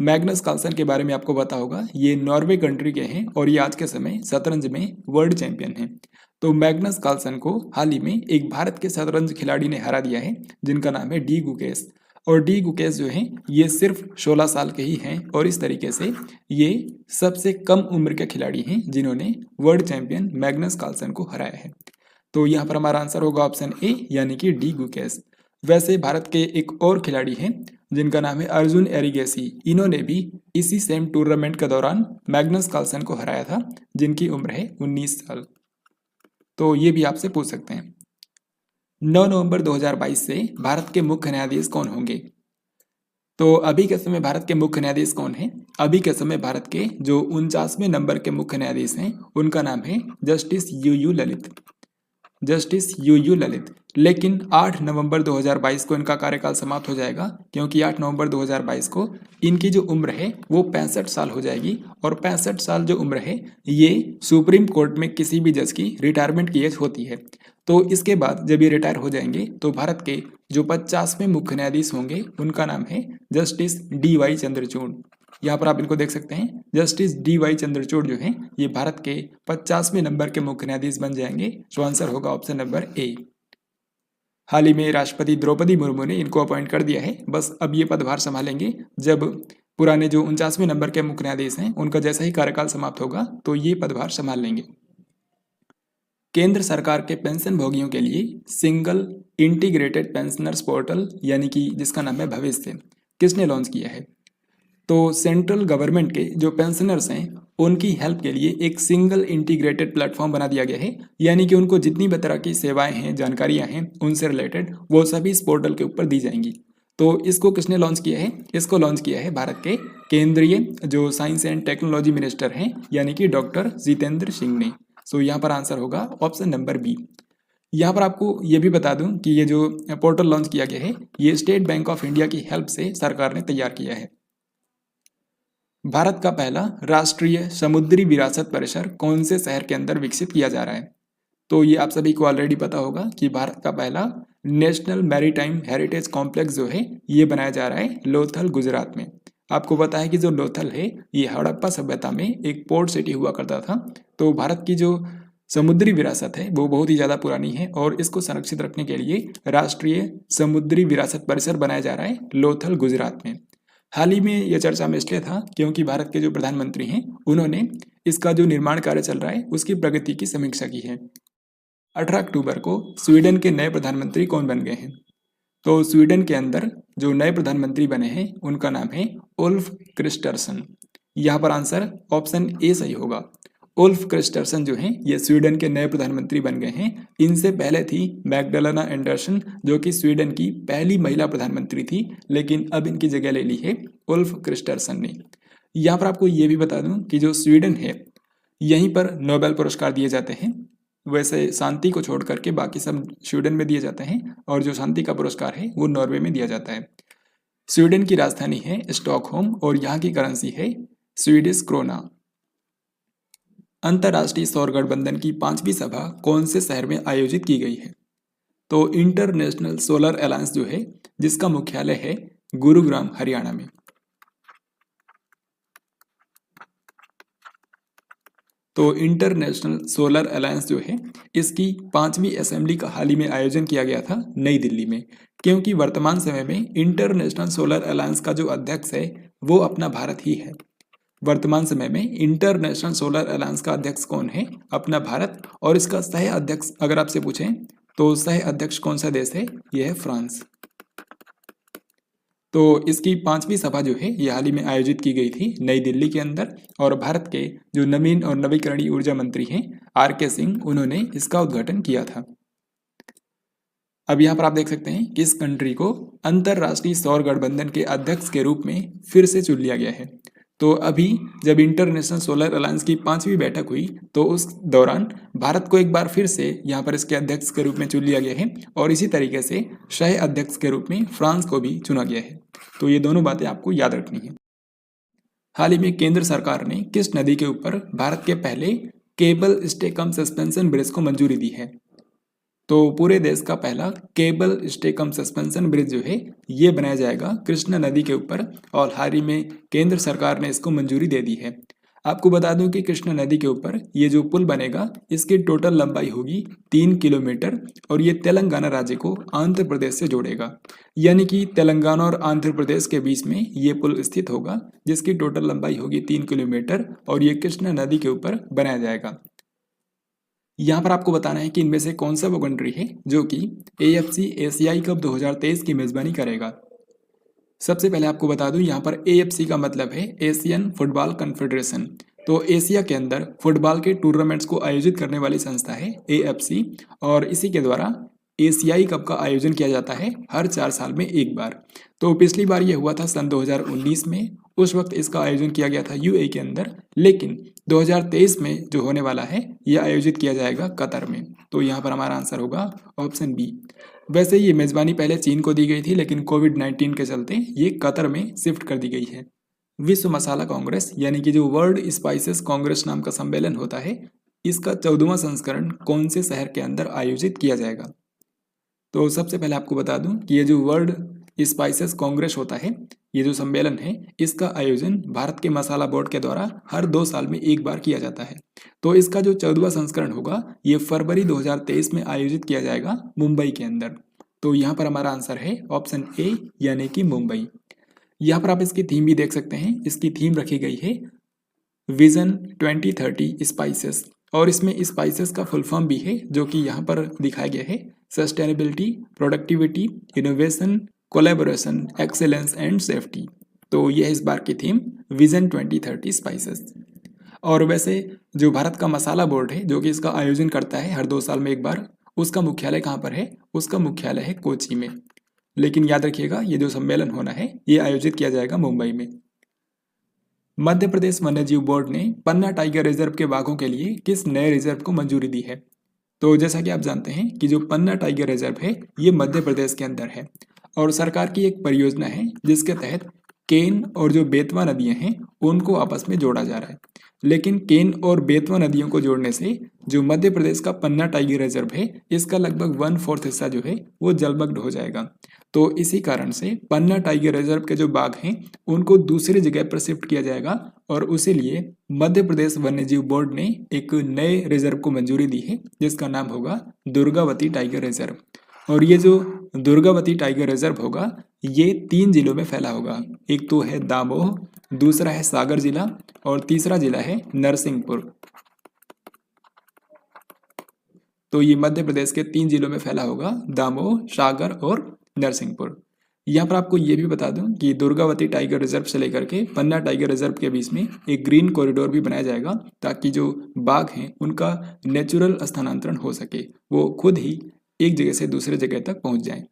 मैग्नस कार्लसन के बारे में आपको पता होगा, ये नॉर्वे कंट्री के हैं और ये आज के समय शतरंज में वर्ल्ड चैंपियन हैं। तो मैग्नस कार्लसन को हाल ही में एक भारत के शतरंज खिलाड़ी ने हरा दिया है, जिनका नाम है डी गुकेश। और डी गुकेश जो हैं ये सिर्फ 16 साल के ही हैं, और इस तरीके से ये सबसे कम उम्र के खिलाड़ी हैं जिन्होंने वर्ल्ड चैंपियन मैग्नस कार्लसन को हराया है। तो यहाँ पर हमारा आंसर होगा ऑप्शन ए यानी कि डी गुकेश। वैसे भारत के एक और खिलाड़ी हैं जिनका नाम है अर्जुन एरिगेसी। इन्होंने भी इसी सेम टूर्नामेंट के दौरान मैग्नस कार्लसन को हराया था, जिनकी उम्र है 19 साल। तो ये भी आपसे पूछ सकते हैं। 9 नवंबर 2022 से भारत के मुख्य न्यायाधीश कौन होंगे? तो अभी के समय भारत के मुख्य न्यायाधीश कौन है? अभी के समय भारत के जो 49वें नंबर के मुख्य न्यायाधीश हैं उनका नाम है justice UU Lalit. Justice UU Lalit. लेकिन 8 नवंबर 2022 को इनका कार्यकाल समाप्त हो जाएगा, क्योंकि 8 नवंबर 2022 को इनकी जो उम्र है वो 65 साल हो जाएगी। और 65 साल जो उम्र है ये सुप्रीम कोर्ट में किसी भी जज की रिटायरमेंट की एज होती है। तो इसके बाद जब ये रिटायर हो जाएंगे तो भारत के जो 50वें मुख्य न्यायाधीश होंगे उनका नाम है जस्टिस DY चंद्रचूड़। यहाँ पर आप इनको देख सकते हैं, जस्टिस DY चंद्रचूड़ जो हैं ये भारत के 50वें नंबर के मुख्य न्यायाधीश बन जाएंगे। सो आंसर होगा ऑप्शन नंबर ए। हाल ही में राष्ट्रपति द्रौपदी मुर्मू ने इनको अपॉइंट कर दिया है, बस अब ये पदभार संभालेंगे जब पुराने जो 49वें नंबर के मुख्य न्यायाधीश हैं उनका जैसा ही कार्यकाल समाप्त होगा तो ये पदभार संभाल लेंगे। केंद्र सरकार के पेंशन भोगियों के लिए सिंगल इंटीग्रेटेड पेंशनर्स पोर्टल यानी कि जिसका नाम है भविष्य, किसने लॉन्च किया है? तो सेंट्रल गवर्नमेंट के जो पेंशनर्स हैं उनकी हेल्प के लिए एक सिंगल इंटीग्रेटेड प्लेटफॉर्म बना दिया गया है, यानी कि उनको जितनी भी तरह की सेवाएं हैं, जानकारियां हैं उनसे रिलेटेड, वो सभी इस पोर्टल के ऊपर दी जाएंगी। तो इसको किसने लॉन्च किया है? इसको लॉन्च किया है भारत के केंद्रीय जो साइंस एंड टेक्नोलॉजी मिनिस्टर हैं यानी कि डॉक्टर जितेंद्र सिंह ने। सो यहाँ पर आंसर होगा ऑप्शन नंबर बी। यहाँ पर आपको ये भी बता दूं कि ये जो पोर्टल लॉन्च किया गया है ये स्टेट बैंक ऑफ इंडिया की हेल्प से सरकार ने तैयार किया है। भारत का पहला राष्ट्रीय समुद्री विरासत परिसर कौन से शहर के अंदर विकसित किया जा रहा है? तो ये आप सभी को ऑलरेडी पता होगा कि भारत का पहला नेशनल मैरीटाइम हेरिटेज कॉम्प्लेक्स जो है ये बनाया जा रहा है लोथल, गुजरात में। आपको पता है कि जो लोथल है ये हड़प्पा सभ्यता में एक पोर्ट सिटी हुआ करता था। तो भारत की जो समुद्री विरासत है वो बहुत ही ज़्यादा पुरानी है और इसको संरक्षित रखने के लिए राष्ट्रीय समुद्री विरासत परिसर बनाया जा रहा है लोथल, गुजरात में। हाल ही में यह चर्चा में इसलिए था क्योंकि भारत के जो प्रधानमंत्री हैं उन्होंने इसका जो निर्माण कार्य चल रहा है उसकी प्रगति की समीक्षा की है। 18 अक्टूबर को स्वीडन के नए प्रधानमंत्री कौन बन गए हैं? तो स्वीडन के अंदर जो नए प्रधानमंत्री बने हैं उनका नाम है उल्फ क्रिस्टरसन। यहाँ पर आंसर ऑप्शन ए सही होगा। उल्फ क्रिस्टरसन जो हैं ये स्वीडन के नए प्रधानमंत्री बन गए हैं। इनसे पहले थी मैग्डलेना एंडरसन जो कि स्वीडन की पहली महिला प्रधानमंत्री थी, लेकिन अब इनकी जगह ले ली है उल्फ क्रिस्टरसन ने। यहाँ पर आपको ये भी बता दूं कि जो स्वीडन है यहीं पर नोबेल पुरस्कार दिए जाते हैं। वैसे शांति को छोड़ करके बाकी सब स्वीडन में दिए जाते हैं और जो शांति का पुरस्कार है वो नॉर्वे में दिया जाता है। स्वीडन की राजधानी है स्टॉकहोम और यहाँ की करेंसी है स्वीडिश क्रोना। अंतर्राष्ट्रीय सौर गठबंधन की 5वीं सभा कौन से शहर में आयोजित की गई है? तो इंटरनेशनल सोलर अलायंस जो है जिसका मुख्यालय है गुरुग्राम हरियाणा में। तो इंटरनेशनल सोलर अलायंस जो है इसकी 5वीं असेंबली का हाल ही में आयोजन किया गया था नई दिल्ली में, क्योंकि वर्तमान समय में इंटरनेशनल सोलर अलायंस का जो अध्यक्ष है वो अपना भारत ही है। वर्तमान समय में इंटरनेशनल सोलर अलायंस का अध्यक्ष कौन है? अपना भारत। और इसका सह अध्यक्ष अगर आपसे पूछें तो सह अध्यक्ष कौन सा देश है? यह है फ्रांस। तो इसकी 5वीं सभा जो है ये हाल ही में आयोजित की गई थी नई दिल्ली के अंदर, और भारत के जो नवीन और नवीकरणीय ऊर्जा मंत्री हैं आर.के. सिंह, उन्होंने इसका उद्घाटन किया था। अब यहाँ पर आप देख सकते हैं कि इस कंट्री को अंतर्राष्ट्रीय सौर गठबंधन के अध्यक्ष के रूप में फिर से चुन लिया गया है। तो अभी जब इंटरनेशनल सोलर अलायंस की 5वीं बैठक हुई तो उस दौरान भारत को एक बार फिर से यहाँ पर इसके अध्यक्ष के रूप में चुन लिया गया है, और इसी तरीके से सह अध्यक्ष के रूप में फ्रांस को भी चुना गया है। तो ये दोनों बातें आपको याद रखनी है। हाल ही में केंद्र सरकार ने किस नदी के ऊपर भारत के पहले केबल स्टे कम सस्पेंशन ब्रिज को मंजूरी दी है? तो पूरे देश का पहला केबल स्टे कम सस्पेंशन ब्रिज जो है ये बनाया जाएगा कृष्णा नदी के ऊपर, और हाल ही में केंद्र सरकार ने इसको मंजूरी दे दी है। आपको बता दूं कि कृष्णा नदी के ऊपर ये जो पुल बनेगा इसकी टोटल लंबाई होगी 3 किलोमीटर, और ये तेलंगाना राज्य को आंध्र प्रदेश से जोड़ेगा। यानी कि तेलंगाना और आंध्र प्रदेश के बीच में ये पुल स्थित होगा जिसकी टोटल लंबाई होगी 3 किलोमीटर, और ये कृष्णा नदी के ऊपर बनाया जाएगा। यहाँ पर आपको बताना है कि इनमें से कौन सा वो कंट्री है जो कि AFC एशियाई कप 2023 की मेजबानी करेगा। सबसे पहले आपको बता दूं यहाँ पर AFC का मतलब है एशियन फुटबॉल कॉन्फेडरेशन। तो एशिया के अंदर फुटबॉल के टूर्नामेंट्स को आयोजित करने वाली संस्था है AFC, और इसी के द्वारा एशियाई कप का आयोजन किया जाता है हर 4 साल में एक बार। तो पिछली बार यह हुआ था सन 2019 में, उस वक्त इसका आयोजन किया गया था UAE के अंदर, लेकिन 2023 में जो होने वाला है यह आयोजित किया जाएगा कतर में। तो यहाँ पर हमारा आंसर होगा ऑप्शन बी। वैसे ये मेजबानी पहले चीन को दी गई थी, लेकिन कोविड-19 के चलते ये कतर में शिफ्ट कर दी गई है। विश्व मसाला कांग्रेस यानी कि जो वर्ल्ड स्पाइसेस कांग्रेस नाम का सम्मेलन होता है, इसका 14वां संस्करण कौन से शहर के अंदर आयोजित किया जाएगा? तो सबसे पहले आपको बता दूं कि ये जो वर्ल्ड स्पाइसेस कांग्रेस होता है, ये जो सम्मेलन है, इसका आयोजन भारत के मसाला बोर्ड के द्वारा हर 2 साल में एक बार किया जाता है। तो इसका जो 14वां संस्करण होगा ये फरवरी 2023 में आयोजित किया जाएगा मुंबई के अंदर। तो यहाँ पर हमारा आंसर है ऑप्शन ए यानी कि मुंबई। यहाँ पर आप इसकी थीम भी देख सकते हैं, इसकी थीम रखी गई है विजन 2030 स्पाइसेस, और इसमें स्पाइसेस का फुल फॉर्म भी है जो कि यहाँ पर दिखाया गया है sustainability, productivity, innovation, collaboration, excellence and safety. तो यह इस बार की थीम विजन 2030 स्पाइसेस। और वैसे जो भारत का मसाला बोर्ड है जो कि इसका आयोजन करता है हर 2 साल में एक बार, उसका मुख्यालय कहाँ पर है? उसका मुख्यालय है कोची में। लेकिन याद रखिएगा ये जो सम्मेलन होना है ये आयोजित किया जाएगा मुंबई में। मध्य प्रदेश वन्यजीव बोर्ड ने पन्ना टाइगर रिजर्व के बाघों के लिए किस नए रिजर्व को मंजूरी दी है? तो जैसा कि आप जानते हैं कि जो पन्ना टाइगर रिजर्व है ये मध्य प्रदेश के अंदर है, और सरकार की एक परियोजना है जिसके तहत केन और जो बेतवा नदियां हैं उनको आपस में जोड़ा जा रहा है। लेकिन केन और बेतवा नदियों को जोड़ने से जो मध्य प्रदेश का पन्ना टाइगर रिजर्व है इसका लगभग 1/4 हिस्सा जो है वो जलमग्न हो जाएगा। तो इसी कारण से पन्ना टाइगर रिजर्व के जो बाघ हैं उनको दूसरी जगह पर शिफ्ट किया जाएगा, और उसी लिए मध्य प्रदेश वन्यजीव बोर्ड ने एक नए रिजर्व को मंजूरी दी है जिसका नाम होगा दुर्गावती टाइगर रिजर्व। और ये जो दुर्गावती टाइगर रिजर्व होगा ये 3 जिलों में फैला होगा। एक तो है दामोह, दूसरा है सागर जिला, और तीसरा जिला है नरसिंहपुर। तो ये मध्य प्रदेश के 3 जिलों में फैला होगा, दामोह, सागर और नरसिंहपुर। यहाँ पर आपको ये भी बता दूं कि दुर्गावती टाइगर रिजर्व से लेकर के पन्ना टाइगर रिजर्व के बीच में एक ग्रीन कॉरिडोर भी बनाया जाएगा, ताकि जो बाघ हैं उनका नेचुरल स्थानांतरण हो सके, वो खुद ही एक जगह से दूसरे जगह तक पहुंच जाएं।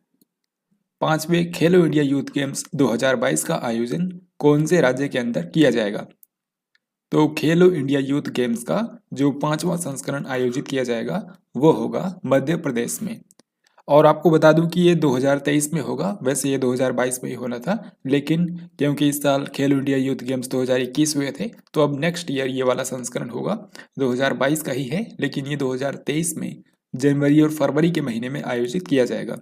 5वें खेलो इंडिया यूथ गेम्स 2022 का आयोजन कौन से राज्य के अंदर किया जाएगा? तो खेलो इंडिया यूथ गेम्स का जो 5वां संस्करण आयोजित किया जाएगा वो होगा मध्य प्रदेश में। और आपको बता दूं कि ये 2023 में होगा, वैसे ये 2022 में ही होना था, लेकिन क्योंकि इस साल खेलो इंडिया यूथ गेम्स 2021 हुए थे, तो अब नेक्स्ट ईयर ये वाला संस्करण होगा। 2022 का ही है, लेकिन ये 2023 में जनवरी और फरवरी के महीने में आयोजित किया जाएगा।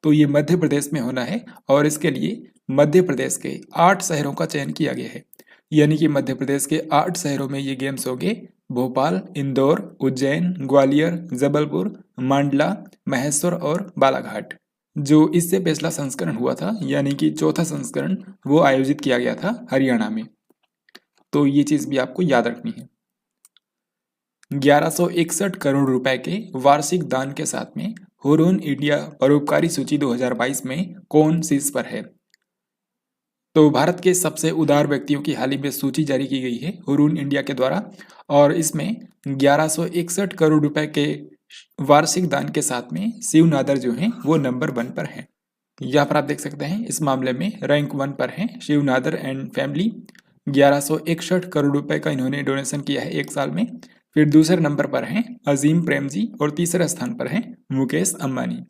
तो ये मध्य प्रदेश में होना है और इसके लिए मध्य प्रदेश के 8 शहरों का चयन किया गया है। यानी कि मध्य प्रदेश के 8 शहरों में ये गेम्स होंगे: भोपाल, इंदौर, उज्जैन, ग्वालियर, जबलपुर, मंडला, महेश्वर और बालाघाट। जो इससे पिछला संस्करण हुआ था, यानी कि चौथा संस्करण, वो आयोजित किया गया था हरियाणा में। तो ये चीज भी आपको याद रखनी है। 1161 करोड़ रुपए के वार्षिक दान के साथ में हुरून इंडिया परोपकारी सूची 2022 में कौन शीर्ष पर है? तो भारत के सबसे उदार व्यक्तियों की हाल ही में सूची जारी की गई है हुरून इंडिया के द्वारा, और इसमें 1161 करोड़ रुपए के वार्षिक दान के साथ में शिव नादर जो हैं वो नंबर 1 पर हैं। यहाँ पर आप देख सकते हैं इस मामले में रैंक 1 पर हैं शिव नादर एंड फैमिली। 1161 करोड़ रुपए का इन्होंने डोनेशन किया है एक साल में। फिर दूसरे नंबर पर हैं अजीम प्रेमजी और तीसरे स्थान पर हैं मुकेश अंबानी।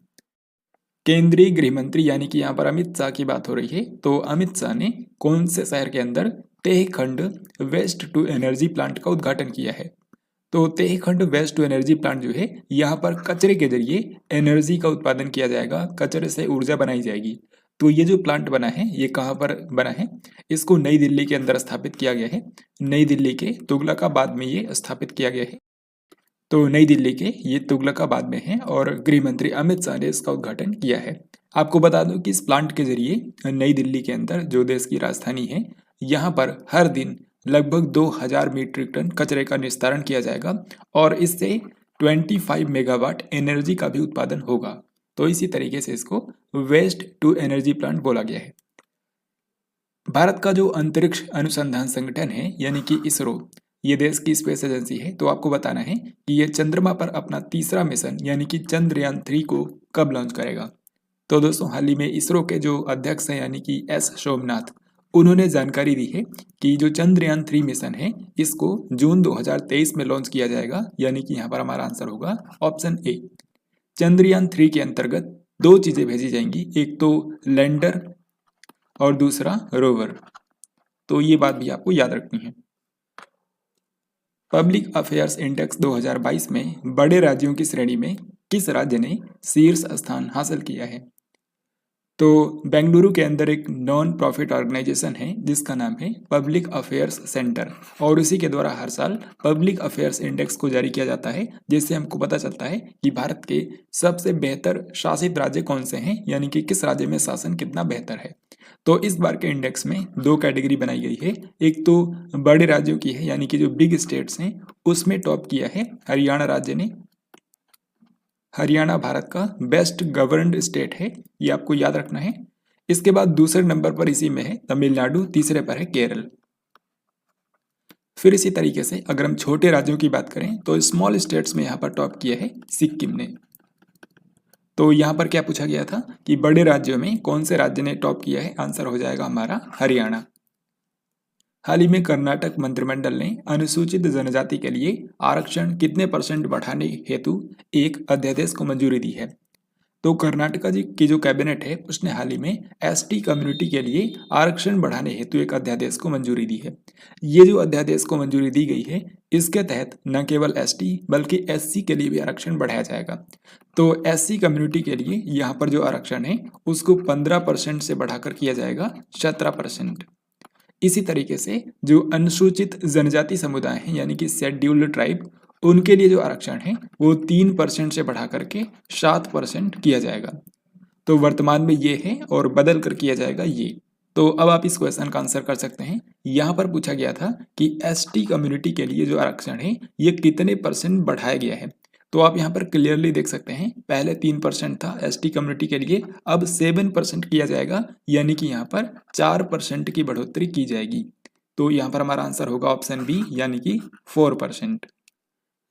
केंद्रीय गृह मंत्री यानी कि यहाँ पर अमित शाह की बात हो रही है, तो अमित शाह ने कौन से शहर के अंदर तेहखंड वेस्ट टू एनर्जी प्लांट का उद्घाटन किया है? तो तेहखंड वेस्ट टू एनर्जी प्लांट जो है, यहाँ पर कचरे के जरिए एनर्जी का उत्पादन किया जाएगा, कचरे से ऊर्जा बनाई जाएगी। तो ये जो प्लांट बना है ये कहाँ पर बना है? इसको नई दिल्ली के अंदर स्थापित किया गया है। नई दिल्ली के तुगलकाबाद में ये स्थापित किया गया है। तो नई दिल्ली के ये तुगलकाबाद में है और गृह मंत्री अमित शाह ने इसका उद्घाटन किया है। आपको बता दूं कि इस प्लांट के जरिए नई दिल्ली के अंदर, जो देश की राजधानी है, यहाँ पर हर दिन लगभग 2000 मीट्रिक टन कचरे का निस्तारण किया जाएगा और इससे 25 मेगावाट एनर्जी का भी उत्पादन होगा। तो इसी तरीके से इसको वेस्ट टू एनर्जी प्लांट बोला गया है। भारत का जो अंतरिक्ष अनुसंधान संगठन है यानी कि इसरो, ये देश की स्पेस एजेंसी है, तो आपको बताना है कि ये चंद्रमा पर अपना तीसरा मिशन यानी कि चंद्रयान 3 को कब लॉन्च करेगा। तो दोस्तों, हाल ही में इसरो के जो अध्यक्ष हैं यानी कि एस सोमनाथ, उन्होंने जानकारी दी है कि जो चंद्रयान 3 मिशन है इसको जून 2023 में लॉन्च किया जाएगा। यानी कि यहाँ पर हमारा आंसर होगा ऑप्शन ए। चंद्रयान 3 के अंतर्गत 2 चीजें भेजी जाएंगी, एक तो लैंडर और दूसरा रोवर। तो ये बात भी आपको याद रखनी है। पब्लिक अफेयर्स इंडेक्स 2022 में बड़े राज्यों की श्रेणी में किस राज्य ने शीर्ष स्थान हासिल किया है? तो बेंगलुरु के अंदर एक नॉन प्रॉफिट ऑर्गेनाइजेशन है जिसका नाम है पब्लिक अफेयर्स सेंटर, और इसी के द्वारा हर साल पब्लिक अफेयर्स इंडेक्स को जारी किया जाता है, जिससे हमको पता चलता है कि भारत के सबसे बेहतर शासित राज्य कौन से हैं, यानी कि किस राज्य में शासन कितना बेहतर है। तो इस बार के इंडेक्स में 2 कैटेगरी बनाई गई है। एक तो बड़े राज्यों की है, यानी कि जो बिग स्टेट्स हैं, उसमें टॉप किया है हरियाणा राज्य ने। हरियाणा भारत का बेस्ट गवर्नड स्टेट है, ये आपको याद रखना है। इसके बाद दूसरे नंबर पर इसी में है तमिलनाडु, तीसरे पर है केरल। फिर इसी तरीके से अगर हम छोटे राज्यों की बात करें तो स्मॉल स्टेट्स में यहाँ पर टॉप किया है सिक्किम ने। तो यहाँ पर क्या पूछा गया था कि बड़े राज्यों में कौन से राज्य ने टॉप किया है? आंसर हो जाएगा हमारा हरियाणा। हाल ही में कर्नाटक मंत्रिमंडल ने अनुसूचित जनजाति के लिए आरक्षण कितने % बढ़ाने हेतु एक अध्यादेश को मंजूरी दी है? तो कर्नाटक जी की जो कैबिनेट है उसने हाल ही में एसटी कम्युनिटी के लिए आरक्षण बढ़ाने हेतु एक अध्यादेश को मंजूरी दी है। ये जो अध्यादेश को मंजूरी दी गई है, इसके तहत न केवल एसटी बल्कि एससी के लिए भी आरक्षण बढ़ाया जाएगा। तो एससी कम्युनिटी के लिए यहाँ पर जो आरक्षण है उसको 15% से बढ़ाकर किया जाएगा 17%। इसी तरीके से जो अनुसूचित जनजाति समुदाय हैं यानी कि शेड्यूल्ड ट्राइब, उनके लिए जो आरक्षण है वो 3% से बढ़ा करके 7% किया जाएगा। तो वर्तमान में ये है और बदल कर किया जाएगा ये। तो अब आप इस क्वेश्चन का आंसर कर सकते हैं। यहाँ पर पूछा गया था कि एसटी कम्युनिटी के लिए जो आरक्षण है ये कितने % बढ़ाया गया है। तो आप यहाँ पर क्लियरली देख सकते हैं, पहले 3% था एसटी कम्युनिटी के लिए, अब 7% किया जाएगा, यानी कि यहाँ पर 4% की बढ़ोतरी की जाएगी। तो यहाँ पर हमारा आंसर होगा ऑप्शन बी, यानी कि 4%।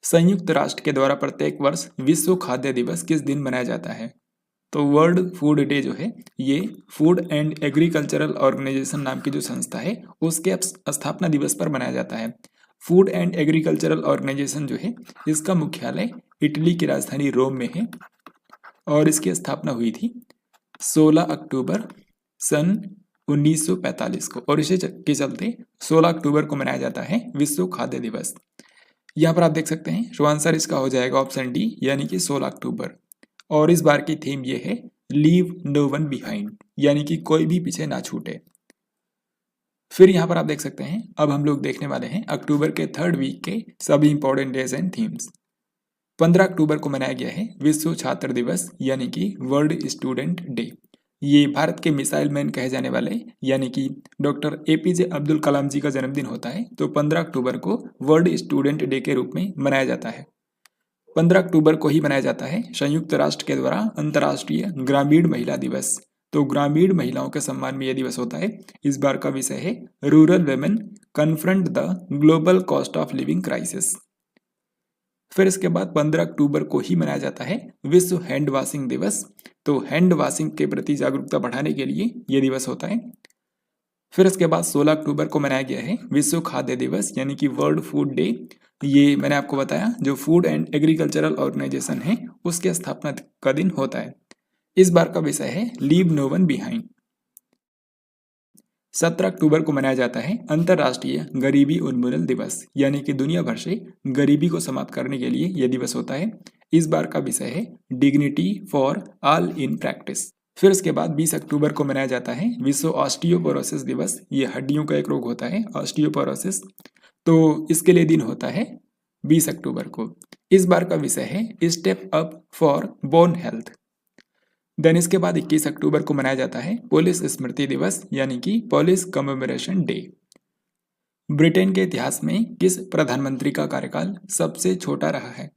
संयुक्त राष्ट्र के द्वारा प्रत्येक वर्ष विश्व खाद्य दिवस किस दिन मनाया जाता है? तो वर्ल्ड फूड डे जो है ये फूड एंड एग्रीकल्चरल ऑर्गेनाइजेशन नाम की जो संस्था है उसके स्थापना दिवस पर मनाया जाता है। फूड एंड एग्रीकल्चरल ऑर्गेनाइजेशन जो है इसका मुख्यालय इटली की राजधानी रोम में है और इसकी स्थापना हुई थी 16 अक्टूबर सन 1945 को, और इसी के चलते 16 अक्टूबर को मनाया जाता है विश्व खाद्य दिवस। यहाँ पर आप देख सकते हैं, तो आंसर इसका हो जाएगा ऑप्शन डी, यानी कि 16 अक्टूबर। और इस बार की थीम ये है लीव नो वन बिहाइंड, यानी कि कोई भी पीछे ना छूटे। फिर यहाँ पर आप देख सकते हैं, अब हम लोग देखने वाले हैं अक्टूबर के 3rd वीक के सभी इंपॉर्टेंट डेज एंड थीम्स। 15 अक्टूबर को मनाया गया है विश्व छात्र दिवस, यानी कि वर्ल्ड स्टूडेंट डे। ये भारत के मिसाइल मैन कहे जाने वाले यानी कि डॉक्टर एपीजे अब्दुल कलाम जी का जन्मदिन होता है, तो 15 अक्टूबर को वर्ल्ड स्टूडेंट डे के रूप में मनाया जाता है। 15 अक्टूबर को ही मनाया जाता है संयुक्त राष्ट्र के द्वारा अंतर्राष्ट्रीय ग्रामीण महिला दिवस। तो ग्रामीण महिलाओं के सम्मान में यह दिवस होता है। इस बार का विषय है rural women confront the global cost of living crisis. फिर इसके बाद 15 अक्टूबर को ही मनाया जाता है विश्व हैंड वॉशिंग दिवस। तो हैंड वॉशिंग के प्रति जागरूकता बढ़ाने के लिए यह दिवस होता है। फिर इसके बाद 16 अक्टूबर को मनाया गया है विश्व खाद्य दिवस, यानी कि वर्ल्ड फूड डे। ये मैंने आपको बताया जो फूड एंड एग्रीकल्चरल ऑर्गेनाइजेशन है उसके स्थापना का दिन होता है। इस बार का विषय है लीव नो वन बिहाइंड। 17 अक्टूबर को मनाया जाता है अंतर्राष्ट्रीय गरीबी उन्मूलन दिवस, यानी कि दुनिया भर से गरीबी को समाप्त करने के लिए यह दिवस होता है। इस बार का विषय है dignity for all in practice. फिर इसके बाद 20 अक्टूबर को मनाया जाता है विश्व ऑस्टियोपोरोसिस दिवस। ये हड्डियों का एक रोग होता है ऑस्टियोपोरोसिस, तो इसके लिए दिन होता है 20 अक्टूबर को। इस बार का विषय है step up for bone health. Then इसके बाद 21 अक्टूबर को मनाया जाता है पुलिस स्मृति दिवस, यानी कि पुलिस कमेमोरेशन डे। ब्रिटेन के इतिहास में किस प्रधानमंत्री का कार्यकाल सबसे छोटा रहा है?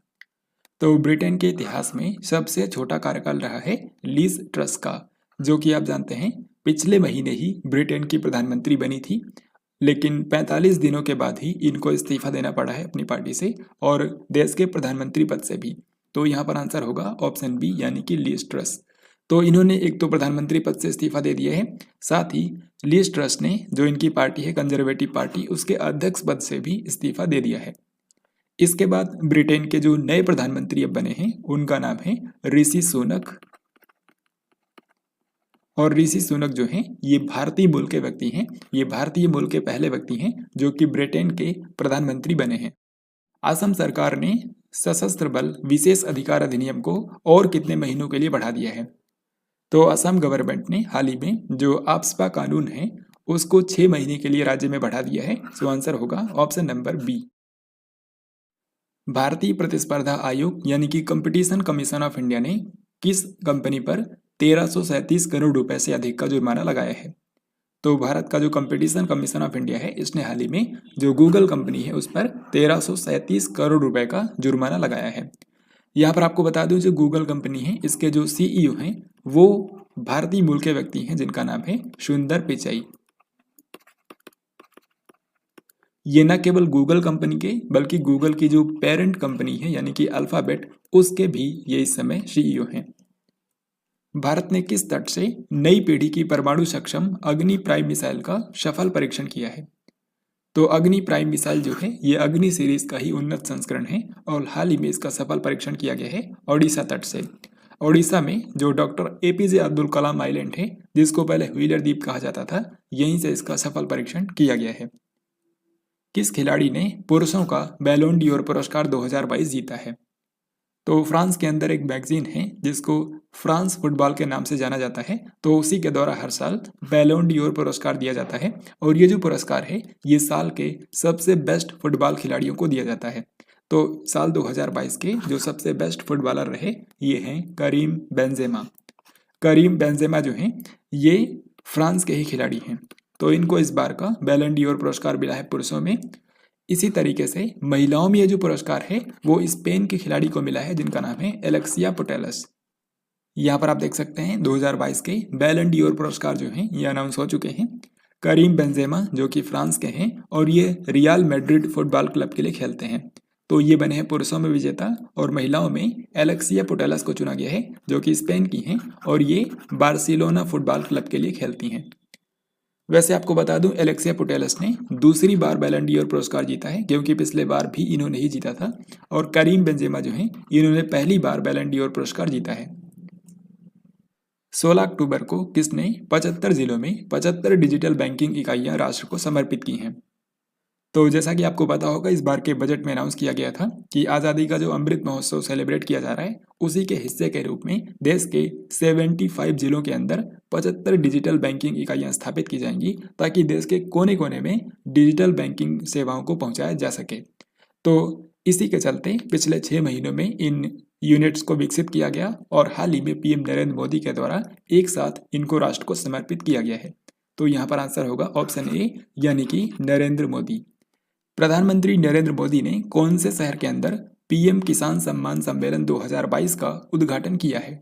तो ब्रिटेन के इतिहास में सबसे छोटा कार्यकाल रहा है लीज ट्रस का, जो कि आप जानते हैं पिछले महीने ही ब्रिटेन की प्रधानमंत्री बनी थी, लेकिन 45 दिनों के बाद ही इनको इस्तीफा देना पड़ा है अपनी पार्टी से और देश के प्रधानमंत्री पद से भी। तो यहाँ पर आंसर होगा ऑप्शन बी, यानी कि लीज ट्रस। तो इन्होंने एक तो प्रधानमंत्री पद से इस्तीफा दे दिया है, साथ ही लीज ट्रस ने जो इनकी पार्टी है कंजर्वेटिव पार्टी उसके अध्यक्ष पद से भी इस्तीफा दे दिया है। इसके बाद ब्रिटेन के जो नए प्रधानमंत्री अब बने हैं उनका नाम है ऋषि सुनक। और ऋषि सुनक जो हैं ये भारतीय मूल के व्यक्ति हैं। ये भारतीय मूल के पहले व्यक्ति हैं जो कि ब्रिटेन के प्रधानमंत्री बने हैं। असम सरकार ने सशस्त्र बल विशेष अधिकार अधिनियम को और कितने महीनों के लिए बढ़ा दिया है? तो असम गवर्नमेंट ने हाल ही में जो आफ्स्पा कानून है उसको 6 महीने के लिए राज्य में बढ़ा दिया है। सो आंसर होगा ऑप्शन नंबर बी। भारतीय प्रतिस्पर्धा आयोग यानी कि कंपटीशन कमीशन ऑफ इंडिया ने किस कंपनी पर 1337 करोड़ रुपए से अधिक का जुर्माना लगाया है? तो भारत का जो कंपटीशन कमीशन ऑफ इंडिया है इसने हाल ही में जो गूगल कंपनी है उस पर 1337 करोड़ रुपए का जुर्माना लगाया है। यहाँ पर आपको बता दूं जो गूगल कंपनी है इसके जो सीईओ हैं वो भारतीय मूल के व्यक्ति हैं जिनका नाम है सुंदर पिचाई। ये न केवल गूगल कंपनी के बल्कि गूगल की जो पेरेंट कंपनी है यानी कि अल्फाबेट उसके भी ये इस समय सीईओ हैं। भारत ने किस तट से नई पीढ़ी की परमाणु सक्षम अग्नि प्राइम मिसाइल का सफल परीक्षण किया है? तो अग्नि प्राइम मिसाइल जो है ये अग्नि सीरीज का ही उन्नत संस्करण है और हाल ही में इसका सफल परीक्षण किया गया है ओडिशा तट से। ओडिशा में जो doctor APJ Abdul Kalam island है जिसको पहले व्हीलर द्वीप कहा जाता था, यहीं से इसका सफल परीक्षण किया गया है। किस खिलाड़ी ने पुरुषों का बैलोन डी'ओर पुरस्कार 2022 जीता है? तो फ्रांस के अंदर एक मैगजीन है जिसको फ्रांस फुटबॉल के नाम से जाना जाता है, तो उसी के द्वारा हर साल बैलोन डी'ओर पुरस्कार दिया जाता है और ये जो पुरस्कार है ये साल के सबसे बेस्ट फुटबॉल खिलाड़ियों को दिया जाता है। तो साल 2022 के जो सबसे बेस्ट फुटबॉलर रहे ये हैं करीम बेंजेमा। करीम बेंजेमा जो हैं ये फ्रांस के ही खिलाड़ी हैं, तो इनको इस बार का बैलोन डी'ओर पुरस्कार मिला है पुरुषों में। इसी तरीके से महिलाओं में ये जो पुरस्कार है वो स्पेन के खिलाड़ी को मिला है जिनका नाम है एलेक्सिया पुटेलस। यहाँ पर आप देख सकते हैं 2022 के बैलन डी ओर पुरस्कार जो हैं ये अनाउंस हो चुके हैं। करीम बेंजेमा जो कि फ्रांस के हैं और ये रियल मैड्रिड फुटबॉल क्लब के लिए खेलते हैं, तो ये बने हैं पुरुषों में विजेता, और महिलाओं में एलेक्सिया पुटेलस को चुना गया है जो कि स्पेन की हैं और ये बार्सिलोना फुटबॉल क्लब के लिए खेलती हैं। वैसे आपको बता दूं एलेक्सिया पुटेलस ने दूसरी बार बैलन डी ओर पुरस्कार जीता है, क्योंकि पिछले बार भी इन्होंने ही जीता था, और करीम बेंजेमा जो हैं इन्होंने पहली बार बैलन डी ओर पुरस्कार जीता है। 16 अक्टूबर को किसने 75 जिलों में 75 डिजिटल बैंकिंग इकाइयां राष्ट्र को समर्पित की हैं? तो जैसा कि आपको पता होगा इस बार के बजट में अनाउंस किया गया था कि आज़ादी का जो अमृत महोत्सव सेलिब्रेट किया जा रहा है उसी के हिस्से के रूप में देश के 75 जिलों के अंदर 75 डिजिटल बैंकिंग इकाइयां स्थापित की जाएंगी, ताकि देश के कोने कोने में डिजिटल बैंकिंग सेवाओं को पहुंचाया जा सके। तो इसी के चलते पिछले 6 महीनों में इन यूनिट्स को विकसित किया गया और हाल ही में पीएम नरेंद्र मोदी के द्वारा एक साथ इनको राष्ट्र को समर्पित किया गया है। तो यहाँ पर आंसर होगा ऑप्शन ए, यानी कि नरेंद्र मोदी। प्रधानमंत्री नरेंद्र मोदी ने कौन से शहर के अंदर पीएम किसान सम्मान सम्मेलन 2022 का उद्घाटन किया है?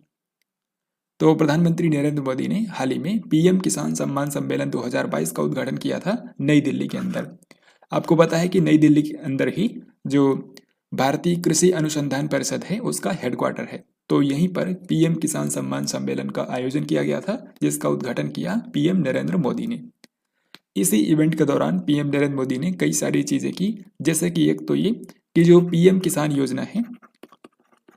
तो प्रधानमंत्री नरेंद्र मोदी ने हाल ही में पीएम किसान सम्मान सम्मेलन 2022 का उद्घाटन किया था नई दिल्ली के अंदर। आपको पता है कि नई दिल्ली के अंदर ही जो भारतीय कृषि अनुसंधान परिषद है उसका हेडक्वार्टर है, तो यहीं पर पीएम किसान सम्मान सम्मेलन का आयोजन किया गया था जिसका उद्घाटन किया पीएम नरेंद्र मोदी ने। इसी इवेंट के दौरान पीएम नरेंद्र मोदी ने कई सारी चीज़ें की, जैसे कि एक तो ये कि जो पीएम किसान योजना है,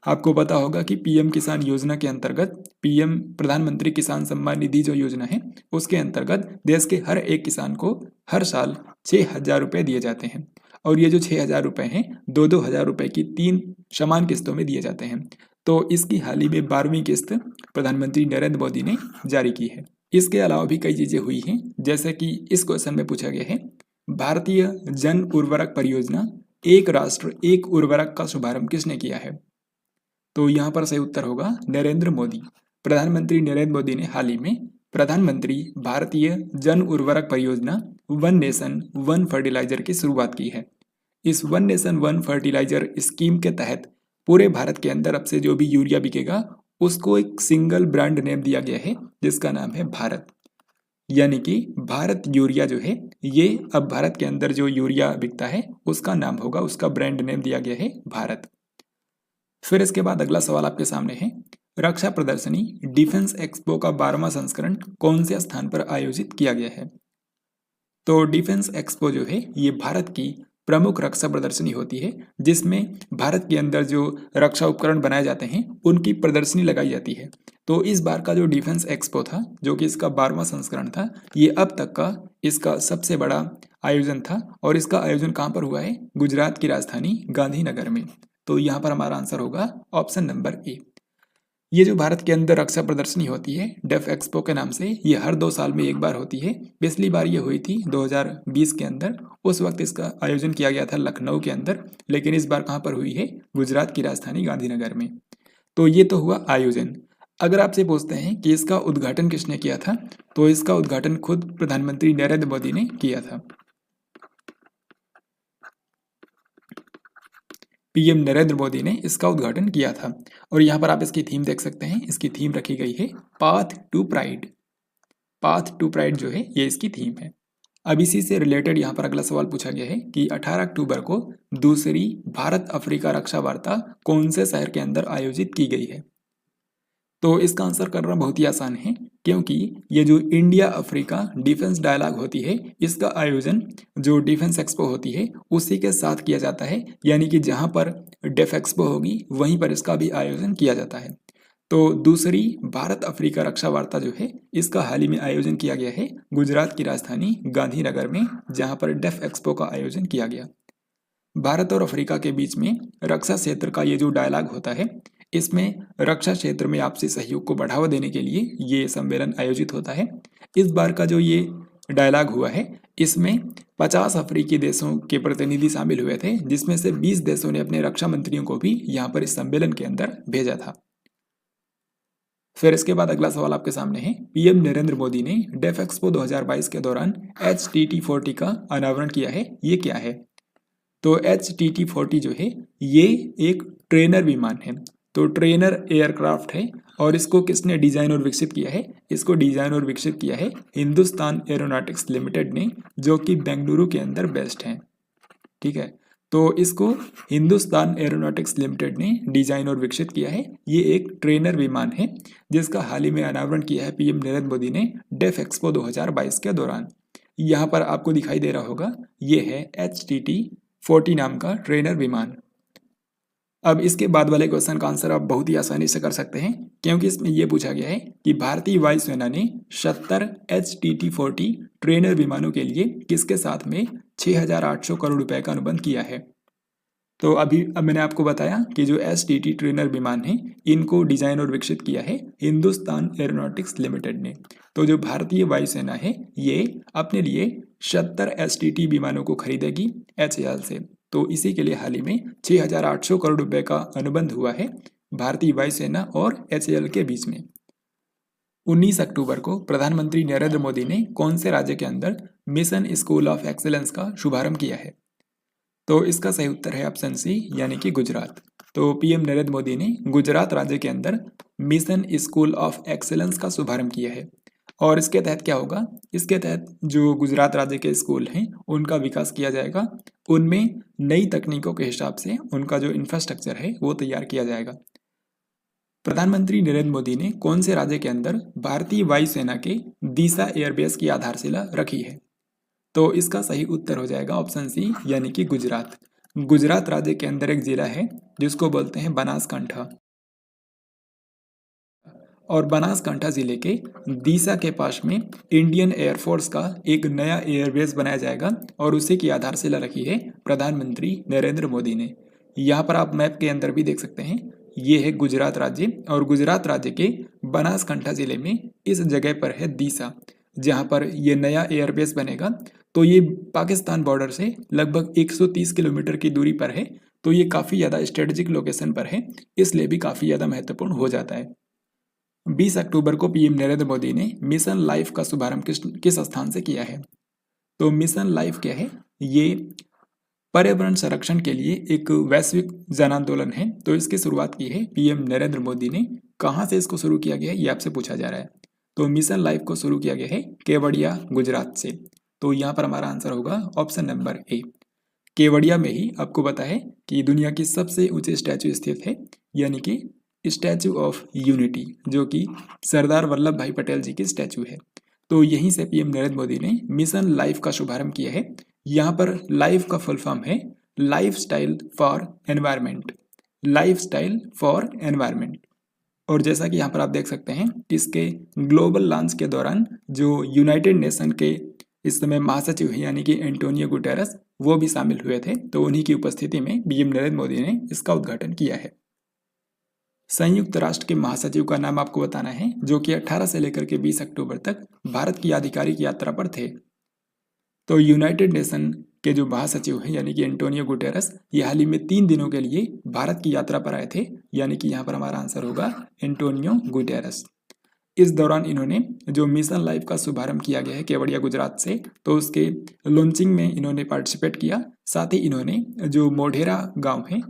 आपको पता होगा कि पीएम किसान योजना के अंतर्गत पीएम प्रधानमंत्री किसान सम्मान निधि जो योजना है उसके अंतर्गत देश के हर एक किसान को हर साल 6,000 रुपये दिए जाते हैं, और ये जो 6,000 रुपये हैं 2-2 हज़ार रुपये की 3 समान किस्तों में दिए जाते हैं। तो इसकी हाल ही में 12वीं किस्त प्रधानमंत्री नरेंद्र मोदी ने जारी की है। इसके अलावा भी कई चीज़ें हुई हैं, जैसे कि इस क्वेश्चन में पूछा गया है भारतीय जन उर्वरक परियोजना एक राष्ट्र एक उर्वरक का शुभारंभ किसने किया है? तो यहाँ पर सही उत्तर होगा नरेंद्र मोदी। प्रधानमंत्री नरेंद्र मोदी ने हाल ही में प्रधानमंत्री भारतीय जन उर्वरक परियोजना वन नेशन वन फर्टिलाइजर की शुरुआत की है। इस one nation one fertiliser scheme के तहत पूरे भारत के अंदर अब से जो भी यूरिया बिकेगा उसको एक सिंगल ब्रांड नेम दिया गया है जिसका नाम है भारत, यानी कि भारत यूरिया जो है ये अब भारत के अंदर जो यूरिया बिकता है उसका नाम होगा, उसका ब्रांड नेम दिया गया है भारत। फिर इसके बाद अगला सवाल आपके सामने है, रक्षा प्रदर्शनी डिफेंस एक्सपो का 12वां संस्करण कौन से स्थान पर आयोजित किया गया है? तो डिफेंस एक्सपो जो है ये भारत की प्रमुख रक्षा प्रदर्शनी होती है, जिसमें भारत के अंदर जो रक्षा उपकरण बनाए जाते हैं उनकी प्रदर्शनी लगाई जाती है। तो इस बार का जो डिफेंस एक्सपो था जो कि इसका 12वां संस्करण था, ये अब तक का इसका सबसे बड़ा आयोजन था, और इसका आयोजन कहाँ पर हुआ है? गुजरात की राजधानी गांधीनगर में। तो यहाँ पर हमारा आंसर होगा ऑप्शन नंबर ए। ये जो भारत के अंदर रक्षा प्रदर्शनी होती है डेफ एक्सपो के नाम से, ये हर 2 साल में एक बार होती है। पिछली बार ये हुई थी 2020 के अंदर, उस वक्त इसका आयोजन किया गया था लखनऊ के अंदर, लेकिन इस बार कहाँ पर हुई है? गुजरात की राजधानी गांधीनगर में। तो ये तो हुआ आयोजन। अगर आपसे पूछते हैं कि इसका उद्घाटन किसने किया था, तो इसका उद्घाटन खुद प्रधानमंत्री नरेंद्र मोदी ने किया था। पीएम नरेंद्र मोदी ने इसका उद्घाटन किया था, और यहाँ पर आप इसकी थीम देख सकते हैं। इसकी थीम रखी गई है path to pride. Path to pride जो है ये इसकी थीम है। अब इसी से रिलेटेड यहाँ पर अगला सवाल पूछा गया है कि 18 अक्टूबर को दूसरी भारत अफ्रीका रक्षा वार्ता कौन से शहर के अंदर आयोजित की गई है? तो इसका आंसर करना बहुत ही आसान है, क्योंकि ये जो इंडिया अफ्रीका डिफेंस डायलॉग होती है इसका आयोजन जो डिफेंस एक्सपो होती है उसी के साथ किया जाता है, यानी कि जहाँ पर डेफ एक्सपो होगी वहीं पर इसका भी आयोजन किया जाता है। तो दूसरी भारत अफ्रीका रक्षा वार्ता जो है इसका हाल ही में आयोजन किया गया है गुजरात की राजधानी गांधीनगर में, जहाँ पर डेफ एक्सपो का आयोजन किया गया। भारत और अफ्रीका के बीच में रक्षा क्षेत्र का ये जो डायलॉग होता है इसमें रक्षा क्षेत्र में आपसी सहयोग को बढ़ावा देने के लिए ये सम्मेलन आयोजित होता है। इस बार का जो ये डायलॉग हुआ है इसमें 50 अफ्रीकी देशों के प्रतिनिधि शामिल हुए थे, जिसमें से 20 देशों ने अपने रक्षा मंत्रियों को भी यहाँ पर इस सम्मेलन के अंदर भेजा था। फिर इसके बाद अगला सवाल आपके सामने है, पीएम नरेंद्र मोदी ने डेफ एक्सपो 2022 के दौरान HTT40 का अनावरण किया है, ये क्या है? तो HTT-40 जो है ये एक ट्रेनर विमान है, तो ट्रेनर एयरक्राफ्ट है। और इसको किसने डिजाइन और विकसित किया है? इसको डिजाइन और विकसित किया है हिंदुस्तान एरोनॉटिक्स लिमिटेड ने, जो कि बेंगलुरु के अंदर बेस्ड है। ठीक है, तो इसको हिंदुस्तान एरोनॉटिक्स लिमिटेड ने डिजाइन और विकसित किया है। ये एक ट्रेनर विमान है जिसका हाल ही में अनावरण किया है पीएम नरेंद्र मोदी ने डेफ एक्सपो 2022 के दौरान। यहाँ पर आपको दिखाई दे रहा होगा, ये है HTT-40 नाम का ट्रेनर विमान। अब इसके बाद वाले क्वेश्चन का आंसर आप बहुत ही आसानी से कर सकते हैं, क्योंकि इसमें यह पूछा गया है कि भारतीय वायुसेना ने 70 HTT-40 ट्रेनर विमानों के लिए किसके साथ में 6,800 करोड़ रुपए का अनुबंध किया है। तो अब मैंने आपको बताया कि जो HTT ट्रेनर विमान है इनको डिजाइन और विकसित किया है हिंदुस्तान एरोनॉटिक्स लिमिटेड ने। तो जो भारतीय वायुसेना है ये अपने लिए 70 HTT विमानों को खरीदेगी HAL से। तो इसी के लिए हाल ही में 6,800 करोड़ रुपए का अनुबंध हुआ है भारतीय वायुसेना और HAL के बीच में। 19 अक्टूबर को प्रधानमंत्री नरेंद्र मोदी ने कौन से राज्य के अंदर मिशन स्कूल ऑफ एक्सीलेंस का शुभारंभ किया है? तो इसका सही उत्तर है ऑप्शन सी, यानी कि गुजरात। तो पीएम नरेंद्र मोदी ने गुजरात राज्य के अंदर मिशन स्कूल ऑफ एक्सीलेंस का शुभारंभ किया है। और इसके तहत क्या होगा? इसके तहत जो गुजरात राज्य के स्कूल हैं उनका विकास किया जाएगा, उनमें नई तकनीकों के हिसाब से उनका जो इंफ्रास्ट्रक्चर है वो तैयार किया जाएगा। प्रधानमंत्री नरेंद्र मोदी ने कौन से राज्य के अंदर भारतीय वायुसेना के दीसा एयरबेस की आधारशिला रखी है? तो इसका सही उत्तर हो जाएगा ऑप्शन सी, यानी कि गुजरात। गुजरात राज्य के अंदर एक जिला है जिसको बोलते हैं बनासकांठा, और बनासकांठा जिले के दीसा के पास में इंडियन एयरफोर्स का एक नया एयरबेस बनाया जाएगा और उसी की आधारशिला रखी है प्रधानमंत्री नरेंद्र मोदी ने। यहाँ पर आप मैप के अंदर भी देख सकते हैं, ये है गुजरात राज्य, और गुजरात राज्य के बनासकांठा जिले में इस जगह पर है दीसा, जहाँ पर ये नया एयरबेस बनेगा। तो ये पाकिस्तान बॉर्डर से लगभग 130 किलोमीटर की दूरी पर है, तो ये काफ़ी ज़्यादा स्ट्रेटेजिक लोकेशन पर है, इसलिए भी काफ़ी ज़्यादा महत्वपूर्ण हो जाता है। 20 अक्टूबर को पीएम नरेंद्र मोदी ने मिशन लाइफ का शुभारंभ किस स्थान से किया है? तो मिशन लाइफ क्या है? ये पर्यावरण संरक्षण के लिए एक वैश्विक जन आंदोलन है। तो इसकी शुरुआत की है पीएम नरेंद्र मोदी ने। कहाँ से इसको शुरू किया गया है ये आपसे पूछा जा रहा है। तो मिशन लाइफ को शुरू किया गया है केवड़िया, गुजरात से। तो यहाँ पर हमारा आंसर होगा ऑप्शन नंबर ए। केवड़िया में ही आपको पता है कि दुनिया की सबसे ऊंचे स्टैचू स्थित है, यानी कि स्टैचू ऑफ यूनिटी, जो कि सरदार वल्लभ भाई पटेल जी की स्टैचू है। तो यहीं से पीएम नरेंद्र मोदी ने मिशन लाइफ का शुभारंभ किया है। यहाँ पर लाइफ का फुल फॉर्म है life style for environment, life style for environment. और जैसा कि यहाँ पर आप देख सकते हैं, इसके ग्लोबल लॉन्च के दौरान जो यूनाइटेड नेशन के इस समय महासचिव हैं यानी कि एंटोनियो गुटेरस, वो भी शामिल हुए थे। तो उन्हीं की उपस्थिति में पीएम नरेंद्र मोदी ने इसका उद्घाटन किया है। संयुक्त राष्ट्र के महासचिव का नाम आपको बताना है, जो कि 18 से लेकर के 20 अक्टूबर तक भारत की आधिकारिक यात्रा पर थे। तो यूनाइटेड नेशन के जो महासचिव हैं यानी कि एंटोनियो गुटेरस, ये हाल ही में 3 दिनों के लिए भारत की यात्रा पर आए थे, यानी कि यहाँ पर हमारा आंसर होगा एंटोनियो गुटेरस। इस दौरान इन्होंने जो मिशन लाइफ का शुभारंभ किया गया है केवड़िया गुजरात से, तो उसके लॉन्चिंग में इन्होंने पार्टिसिपेट किया। साथ ही इन्होंने जो मोढेरा गांव है,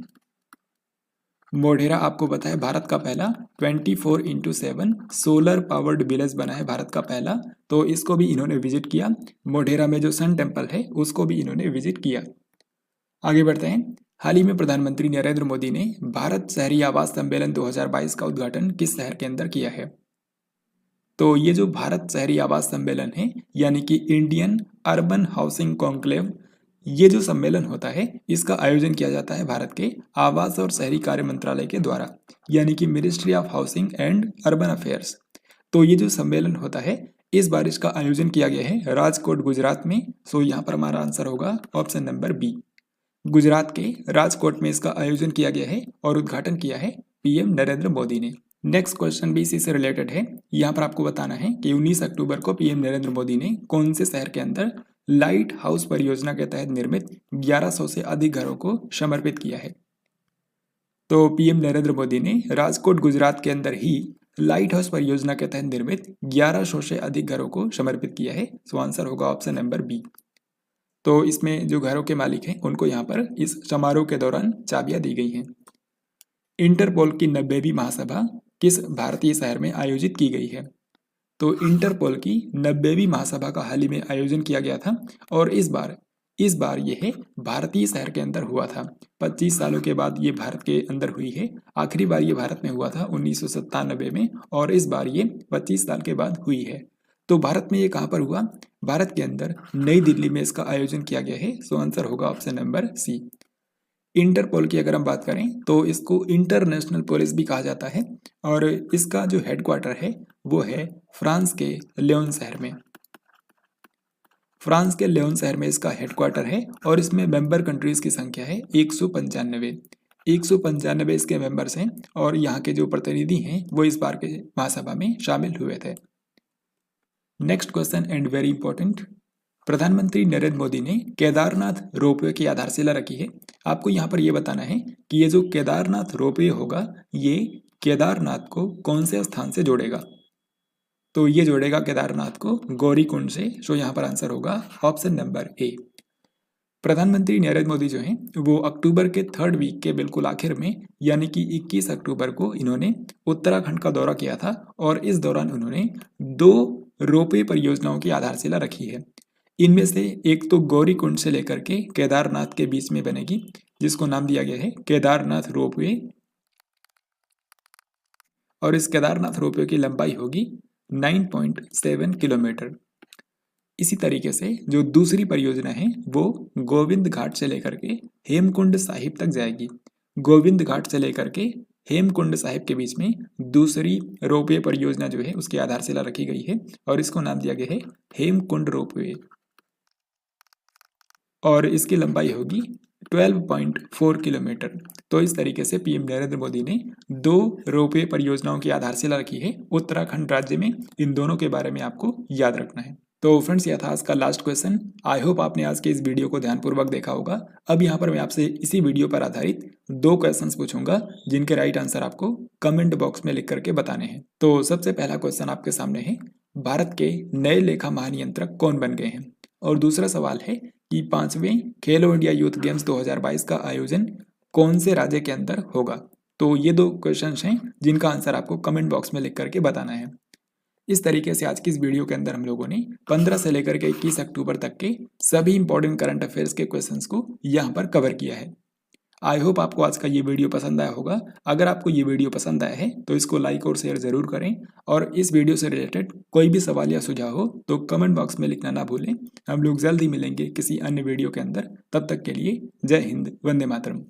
मोढेरा आपको पता है भारत का पहला 24x7 सोलर पावर्ड विलेज बना है, भारत का पहला। तो इसको भी इन्होंने विजिट किया। मोढेरा में जो सन टेम्पल है उसको भी इन्होंने विजिट किया। आगे बढ़ते हैं। हाल ही में प्रधानमंत्री नरेंद्र मोदी ने भारत शहरी आवास सम्मेलन 2022 का उद्घाटन किस शहर के अंदर किया है? तो ये जो भारत शहरी आवास सम्मेलन है यानी कि इंडियन अर्बन हाउसिंग कॉन्क्लेव, ये जो सम्मेलन होता है इसका आयोजन किया जाता है भारत के आवास और शहरी कार्य मंत्रालय के द्वारा, यानी कि ministry of housing and urban affairs. तो ये जो सम्मेलन होता है इस बार इसका आयोजन किया गया है राजकोट, गुजरात में। सो यहाँ पर हमारा आंसर होगा ऑप्शन नंबर बी। गुजरात के राजकोट में इसका आयोजन किया गया है और उद्घाटन किया है पीएम नरेंद्र मोदी ने। नेक्स्ट क्वेश्चन भी इसी से रिलेटेड है। यहाँ पर आपको बताना है कि 19 अक्टूबर को पीएम नरेंद्र मोदी ने कौन से शहर के अंदर लाइट हाउस परियोजना के तहत निर्मित 1100 से अधिक घरों को समर्पित किया है? तो पीएम नरेंद्र मोदी ने राजकोट, गुजरात के अंदर ही लाइट हाउस परियोजना के तहत निर्मित 1100 से अधिक घरों को समर्पित किया है। सो आंसर होगा ऑप्शन नंबर बी। तो इसमें जो घरों के मालिक हैं उनको यहाँ पर इस समारोह के दौरान चाबियां दी गई हैं। इंटरपोल की 90वीं महासभा किस भारतीय शहर में आयोजित की गई है? तो इंटरपोल की 90वीं महासभा का हाल ही में आयोजन किया गया था और इस बार यह भारतीय शहर के अंदर हुआ था। 25 सालों के बाद ये भारत के अंदर हुई है। आखिरी बार ये भारत में हुआ था 1997 में और इस बार ये 25 साल के बाद हुई है। तो भारत में ये कहाँ पर हुआ? भारत के अंदर नई दिल्ली में इसका आयोजन किया गया है। सो आंसर होगा ऑप्शन नंबर सी। इंटरपोल की अगर हम बात करें तो इसको इंटरनेशनल पुलिस भी कहा जाता है और इसका जो हेडक्वार्टर है वो है फ्रांस के लियोन शहर में। फ्रांस के लियोन शहर में इसका हेडक्वार्टर है और इसमें मेंबर कंट्रीज की संख्या है 195 इसके मेंबर्स हैं और यहाँ के जो प्रतिनिधि हैं वो इस बार के महासभा में शामिल हुए थे। Next question and very important, प्रधानमंत्री नरेंद्र मोदी ने केदारनाथ रोपवे की आधारशिला रखी है। आपको यहाँ पर यह बताना है कि ये जो केदारनाथ रोपवे होगा ये केदारनाथ को कौन से स्थान से जोड़ेगा? तो ये जोड़ेगा केदारनाथ को गौरीकुंड से। सो यहाँ पर आंसर होगा ऑप्शन नंबर ए। प्रधानमंत्री नरेंद्र मोदी जो हैं वो अक्टूबर के 3rd वीक के बिल्कुल आखिर में यानी कि 21 अक्टूबर को इन्होंने उत्तराखंड का दौरा किया था और इस दौरान उन्होंने 2 रोपवे परियोजनाओं की आधारशिला रखी है। इनमें से एक तो गौरीकुंड से लेकर के केदारनाथ के बीच में बनेगी जिसको नाम दिया गया है केदारनाथ रोपवे और इस केदारनाथ रोपवे की लंबाई होगी 9.7 किलोमीटर। इसी तरीके से जो दूसरी परियोजना है वो गोविंद घाट से लेकर के हेमकुंड साहिब तक जाएगी। गोविंद घाट से लेकर के हेमकुंड साहिब के बीच में दूसरी रोपवे परियोजना जो है उसकी आधारशिला रखी गई है और इसको नाम दिया गया है हेमकुंड रोपवे और इसकी लंबाई होगी 12.4 किलोमीटर। तो इस तरीके से पीएम नरेंद्र मोदी ने 2 रोपवे परियोजनाओं की आधारशिला रखी है उत्तराखंड राज्य में। इन दोनों के बारे में आपको याद रखना है। तो फ्रेंड्स यह था आज का लास्ट क्वेश्चन। आई होप आपने आज के इस वीडियो को ध्यानपूर्वक देखा होगा। अब यहाँ पर मैं आपसे इसी वीडियो पर आधारित 2 क्वेश्चंस पूछूंगा जिनके राइट आंसर आपको कमेंट बॉक्स में लिख करके बताने हैं। तो सबसे पहला क्वेश्चन आपके सामने है, भारत के नए लेखा महानियंत्रक कौन बन गए हैं? और दूसरा सवाल है कि 5वें खेलो इंडिया यूथ गेम्स 2022 का आयोजन कौन से राज्य के अंदर होगा? तो ये 2 क्वेश्चंस हैं जिनका आंसर आपको कमेंट बॉक्स में लिख करके बताना है। इस तरीके से आज की इस वीडियो के अंदर हम लोगों ने 15 से लेकर के 21 अक्टूबर तक के सभी इंपॉर्टेंट करंट अफेयर्स के क्वेश्चंस को यहाँ पर कवर किया है। आई होप आपको आज का ये वीडियो पसंद आया होगा। अगर आपको ये वीडियो पसंद आया है तो इसको लाइक और शेयर जरूर करें और इस वीडियो से रिलेटेड कोई भी सवाल या सुझाव हो तो कमेंट बॉक्स में लिखना ना भूलें। हम लोग जल्द ही मिलेंगे किसी अन्य वीडियो के अंदर। तब तक के लिए जय हिंद, वंदे मातरम।